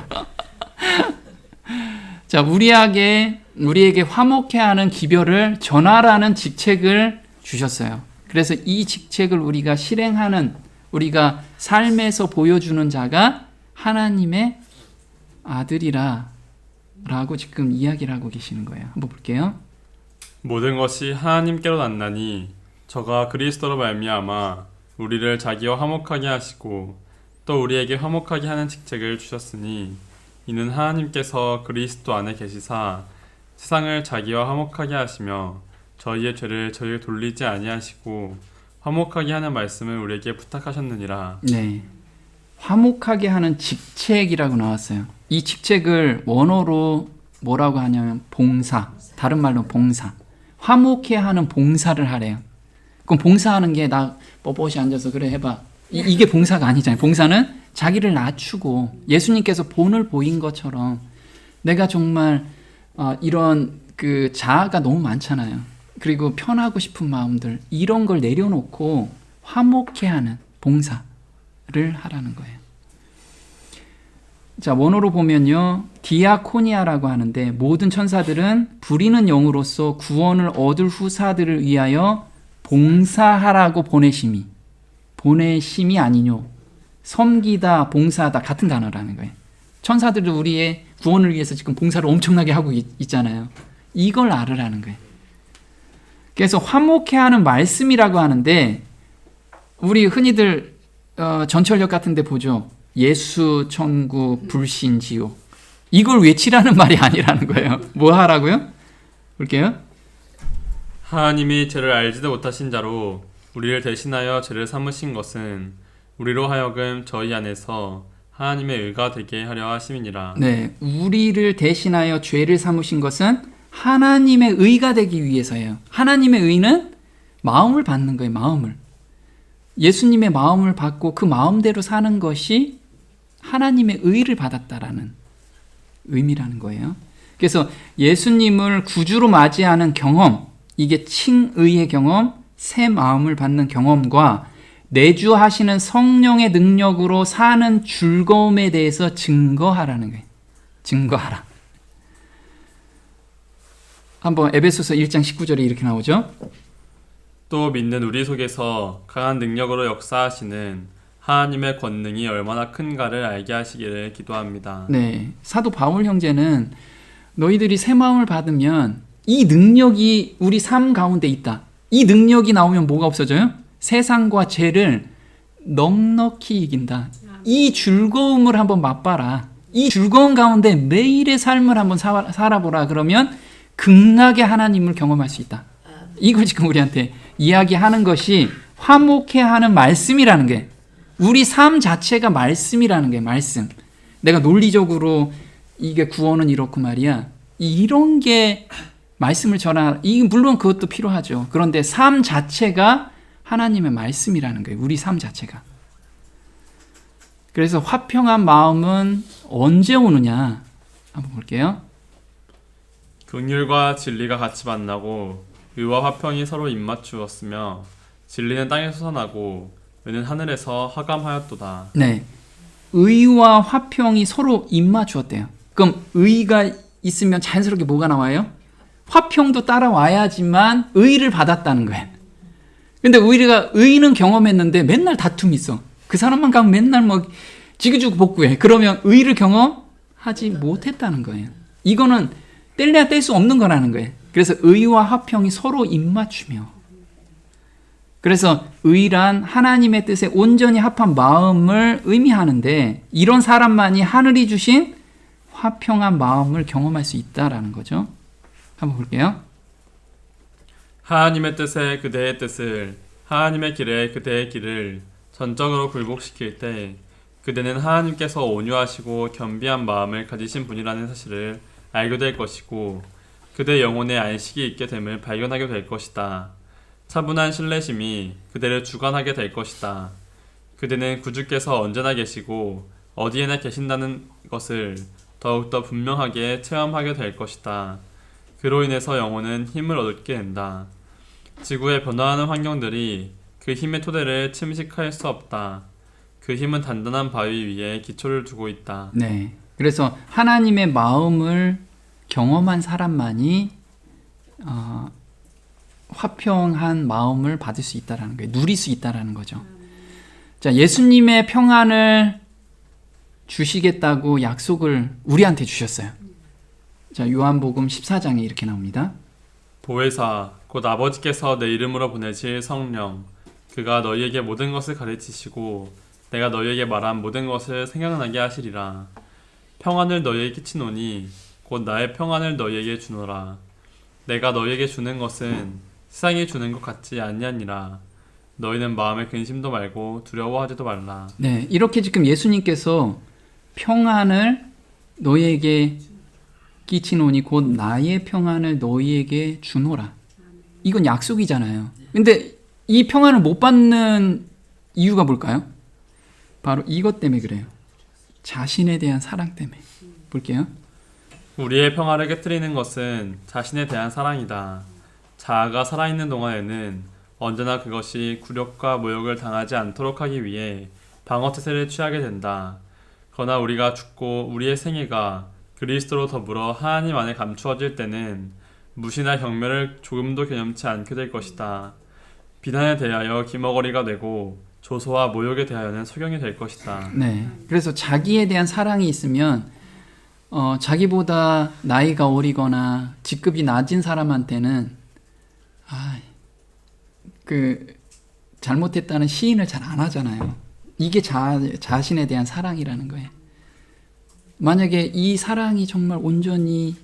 자, 우리에게 화목해 하는 기별을 전하라는 직책을 주셨어요. 그래서 이 직책을 우리가 실행하는, 우리가 삶에서 보여주는 자가 하나님의 아들이라 라고 지금 이야기를 하고 계시는 거예요. 한번 볼게요.
모든 것이 하나님께로 났나니 저가 그리스도로 말미암아 우리를 자기와 화목하게 하시고 또 우리에게 화목하게 하는 직책을 주셨으니 이는 하나님께서 그리스도 안에 계시사 세상을 자기와 화목하게 하시며 저희의 죄를 저희에게 돌리지 아니하시고 화목하게 하는 말씀을 우리에게 부탁하셨느니라.
네, 화목하게 하는 직책이라고 나왔어요. 이 직책을 원어로 뭐라고 하냐면 봉사, 다른 말로 봉사. 화목해 하는 봉사를 하래요. 그럼 봉사하는 게 나 뻣뻣이 앉아서 그래 해봐. 이게 봉사가 아니잖아요. 봉사는 자기를 낮추고 예수님께서 본을 보인 것처럼 내가 정말 이런 그 자아가 너무 많잖아요. 그리고 편하고 싶은 마음들 이런 걸 내려놓고 화목해 하는 봉사를 하라는 거예요. 자, 원어로 보면요. 디아코니아라고 하는데 모든 천사들은 부리는 영으로서 구원을 얻을 후사들을 위하여 봉사하라고 보내심이 아니뇨. 섬기다, 봉사하다 같은 단어라는 거예요. 천사들도 우리의 구원을 위해서 지금 봉사를 엄청나게 하고 있잖아요. 이걸 알으라는 거예요. 그래서 화목해하는 말씀이라고 하는데 우리 흔히들 전철역 같은 데 보죠. 예수, 천국, 불신, 지옥. 이걸 외치라는 말이 아니라는 거예요. 뭐 하라고요? 볼게요.
하나님이 죄를 알지도 못하신 자로 우리를 대신하여 죄를 삼으신 것은 우리로 하여금 저희 안에서 하나님의 의가 되게 하려 하심이니라.
네, 우리를 대신하여 죄를 삼으신 것은 하나님의 의가 되기 위해서예요. 하나님의 의는 마음을 받는 거예요. 마음을. 예수님의 마음을 받고 그 마음대로 사는 것이 하나님의 의를 받았다라는 의미라는 거예요. 그래서 예수님을 구주로 맞이하는 경험, 이게 칭의의 경험, 새 마음을 받는 경험과 내주하시는 성령의 능력으로 사는 즐거움에 대해서 증거하라는 거예요. 증거하라. 한번 에베소서 1장 19절에 이렇게 나오죠.
또 믿는 우리 속에서 강한 능력으로 역사하시는 하나님의 권능이 얼마나 큰가를 알게 하시기를 기도합니다.
네, 사도 바울 형제는 너희들이 새 마음을 받으면 이 능력이 우리 삶 가운데 있다. 이 능력이 나오면 뭐가 없어져요? 세상과 죄를 넉넉히 이긴다. 이 즐거움을 한번 맛봐라. 이 즐거움 가운데 매일의 삶을 한번 살아보라. 그러면 극락의 하나님을 경험할 수 있다. 이걸 지금 우리한테 이야기하는 것이 화목해하는 말씀이라는 게, 우리 삶 자체가 말씀이라는 게, 말씀. 내가 논리적으로 이게 구원은 이렇고 말이야. 이런 게 말씀을 전하, 물론 그것도 필요하죠. 그런데 삶 자체가 하나님의 말씀이라는 거예요. 우리 삶 자체가. 그래서 화평한 마음은 언제 오느냐? 한번 볼게요.
긍휼과 진리가 같이 만나고 의와 화평이 서로 입맞추었으며 진리는 땅에서 솟아나고 의는 하늘에서 하감하였도다.
네, 의와 화평이 서로 입맞추었대요. 그럼 의가 있으면 자연스럽게 뭐가 나와요? 화평도 따라와야지만 의를 받았다는 거예요. 근데 우리가 의는 경험했는데 맨날 다툼이 있어. 그 사람만 가면 맨날 뭐 지그주그 복구해. 그러면 의를 경험하지 못했다는 거예요. 이거는 뗄래야 뗄 수 없는 거라는 거예요. 그래서 의와 화평이 서로 입맞추며, 그래서 의란 하나님의 뜻에 온전히 합한 마음을 의미하는데, 이런 사람만이 하늘이 주신 화평한 마음을 경험할 수 있다라는 거죠. 한번 볼게요.
하나님의 뜻에 그대의 뜻을, 하나님의 길에 그대의 길을 전적으로 굴복시킬 때 그대는 하나님께서 온유하시고 겸비한 마음을 가지신 분이라는 사실을 알게 될 것이고 그대 영혼에 안식이 있게 됨을 발견하게 될 것이다. 차분한 신뢰심이 그대를 주관하게 될 것이다. 그대는 구주께서 언제나 계시고 어디에나 계신다는 것을 더욱더 분명하게 체험하게 될 것이다. 그로 인해서 영혼은 힘을 얻게 된다. 지구의 변화하는 환경들이 그 힘의 토대를 침식할 수 없다. 그 힘은 단단한 바위 위에 기초를 두고 있다.
네, 그래서 하나님의 마음을 경험한 사람만이 화평한 마음을 받을 수 있다라는 거예요. 누릴 수 있다라는 거죠. 자, 예수님의 평안을 주시겠다고 약속을 우리한테 주셨어요. 자, 요한복음 14장에 이렇게 나옵니다.
보혜사 곧 아버지께서 내 이름으로 보내실 성령 그가 너희에게 모든 것을 가르치시고 내가 너희에게 말한 모든 것을 생각나게 하시리라. 평안을 너희에게 끼치노니 곧 나의 평안을 너희에게 주노라. 내가 너희에게 주는 것은 세상이 주는 것 같지 아니하니라. 너희는 마음에 근심도 말고 두려워하지도 말라.
네, 이렇게 지금 예수님께서 평안을 너희에게 끼치노니 곧 나의 평안을 너희에게 주노라. 이건 약속이잖아요. 근데 이 평안을 못 받는 이유가 뭘까요? 바로 이것 때문에 그래요. 자신에 대한 사랑 때문에. 볼게요.
우리의 평화를 깨뜨리는 것은 자신에 대한 사랑이다. 자아가 살아있는 동안에는 언제나 그것이 굴욕과 모욕을 당하지 않도록 하기 위해 방어태세를 취하게 된다. 그러나 우리가 죽고 우리의 생애가 그리스도로 더불어 하나님 안에 감추어질 때는 무시나 경멸을 조금도 개념치 않게 될 것이다. 비난에 대하여 기머거리가 되고 조소와 모욕에 대하여는 소경이 될 것이다.
네. 그래서 자기에 대한 사랑이 있으면 자기보다 나이가 어리거나 직급이 낮은 사람한테는 잘못했다는 시인을 잘 안 하잖아요. 이게 자신에 대한 사랑이라는 거예요. 만약에 이 사랑이 정말 온전히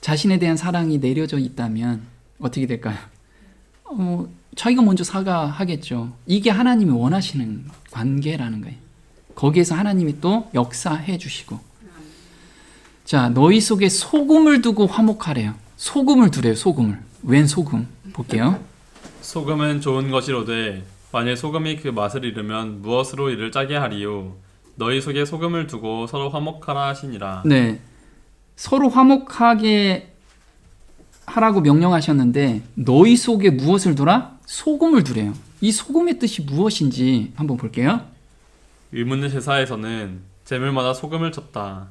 자신에 대한 사랑이 내려져 있다면 어떻게 될까요? 자기가 먼저 사과하겠죠. 이게 하나님이 원하시는 관계라는 거예요. 거기에서 하나님이 또 역사해 주시고. 자, 너희 속에 소금을 두고 화목하래요. 소금을 두래요. 소금을. 웬 소금? 볼게요.
소금은 좋은 것이로되 만일 소금이 그 맛을 잃으면 무엇으로 이를 짜게 하리요. 너희 속에 소금을 두고 서로 화목하라 하시니라.
네. 서로 화목하게 하라고 명령하셨는데 너희 속에 무엇을 두라? 소금을 두래요. 이 소금의 뜻이 무엇인지 한번 볼게요.
의문의 제사에서는 제물마다 소금을 쳤다.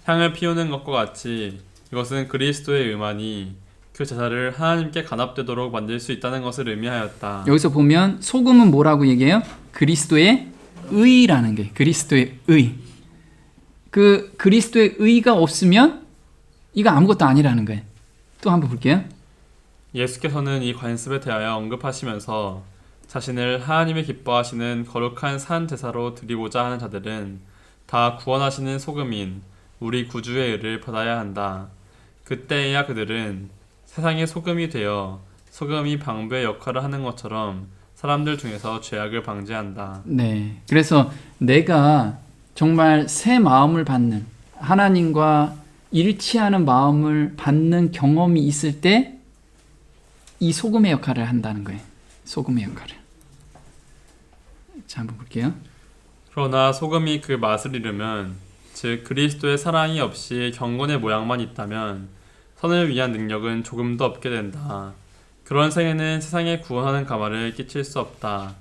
향을 피우는 것과 같이 이것은 그리스도의 의만이 그 제사를 하나님께 간합되도록 만들 수 있다는 것을 의미하였다.
여기서 보면 소금은 뭐라고 얘기해요? 그리스도의 의라는 게 그리스도의 의. 그 그리스도의 의가 없으면 이거 아무것도 아니라는 거예요. 또 한번 볼게요.
예수께서는 이 관습에 대하여 언급하시면서 자신을 하나님이 기뻐하시는 거룩한 산 제사로 드리고자 하는 자들은 다 구원하시는 소금인 우리 구주의 의를 받아야 한다. 그때에야 그들은 세상의 소금이 되어 소금이 방부의 역할을 하는 것처럼 사람들 중에서 죄악을 방지한다. 네.
그래서 내가 정말 새 마음을 받는 하나님과 일치하는 마음을 받는 경험이 있을 때 이 소금의 역할을 한다는 거예요. 소금의 역할을. 자, 한번 볼게요.
그러나 소금이 그 맛을 잃으면 즉 그리스도의 사랑이 없이 경건의 모양만 있다면 선을 위한 능력은 조금도 없게 된다. 그런 생에는 세상에 구원하는 가마를 끼칠 수 없다.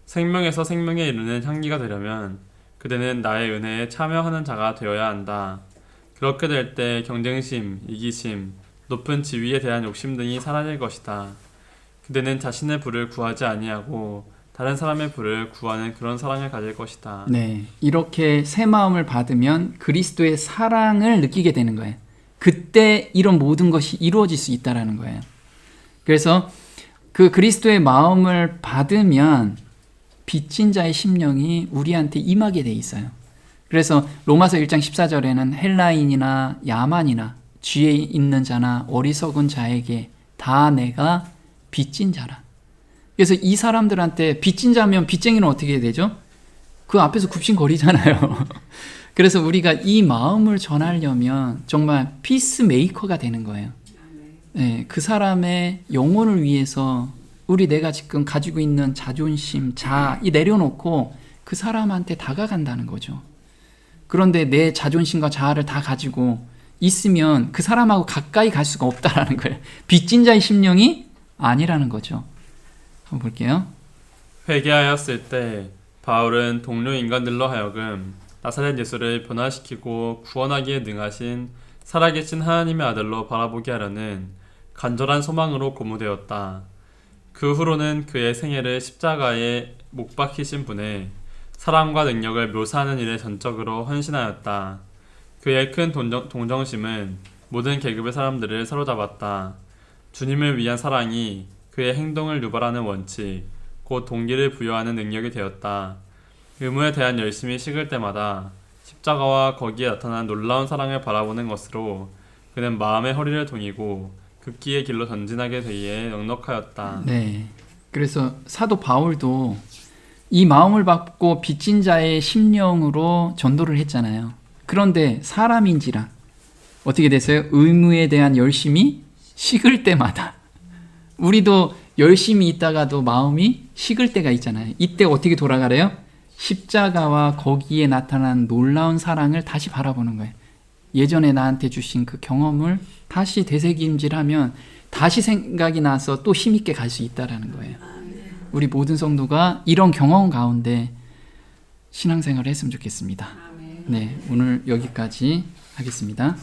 생명에서 생명에 이르는 향기가 되려면 그대는 나의 은혜에 참여하는 자가 되어야 한다. 그렇게 될 때 경쟁심, 이기심, 높은 지위에 대한 욕심 등이 사라질 것이다. 그대는 자신의 부를 구하지 아니하고 다른 사람의 부를 구하는 그런 사랑을 가질 것이다.
네, 이렇게 새 마음을 받으면 그리스도의 사랑을 느끼게 되는 거예요. 그때 이런 모든 것이 이루어질 수 있다라는 거예요. 그래서 그 그리스도의 마음을 받으면 빚진 자의 심령이 우리한테 임하게 돼 있어요. 그래서 로마서 1장 14절에는 헬라인이나 야만이나 쥐에 있는 자나 어리석은 자에게 다 내가 빚진 자라. 그래서 이 사람들한테 빚진 자면 빚쟁이는 어떻게 되죠? 그 앞에서 굽신거리잖아요. 그래서 우리가 이 마음을 전하려면 정말 피스메이커가 되는 거예요. 네, 그 사람의 영혼을 위해서 내가 지금 가지고 있는 자존심, 이 내려놓고 그 사람한테 다가간다는 거죠. 그런데 내 자존심과 자아를 다 가지고 있으면 그 사람하고 가까이 갈 수가 없다라는 거예요. 빚진 자의 심령이 아니라는 거죠. 한번 볼게요.
회개하였을 때 바울은 동료 인간들로 하여금 나사렛 예수를 변화시키고 구원하기에 능하신 살아계신 하나님의 아들로 바라보게 하려는 간절한 소망으로 고무되었다. 그 후로는 그의 생애를 십자가에 못 박히신 분의 사랑과 능력을 묘사하는 일에 전적으로 헌신하였다. 그의 큰 동정심은 모든 계급의 사람들을 사로잡았다. 주님을 위한 사랑이 그의 행동을 유발하는 원칙, 곧 동기를 부여하는 능력이 되었다. 의무에 대한 열심이 식을 때마다 십자가와 거기에 나타난 놀라운 사랑을 바라보는 것으로 그는 마음의 허리를 동이고 극기의 길로 전진하게 되기에 넉넉하였다.
네. 그래서 사도 바울도 이 마음을 받고 빚진 자의 심령으로 전도를 했잖아요. 그런데 사람인지라 어떻게 됐어요? 의무에 대한 열심이 식을 때마다 우리도 열심히 있다가도 마음이 식을 때가 있잖아요. 이때 어떻게 돌아가래요? 십자가와 거기에 나타난 놀라운 사랑을 다시 바라보는 거예요. 예전에 나한테 주신 그 경험을 다시 되새김질하면 다시 생각이 나서 또 힘있게 갈 수 있다라는 거예요. 우리 모든 성도가 이런 경험 가운데 신앙생활을 했으면 좋겠습니다. 네, 오늘 여기까지 하겠습니다.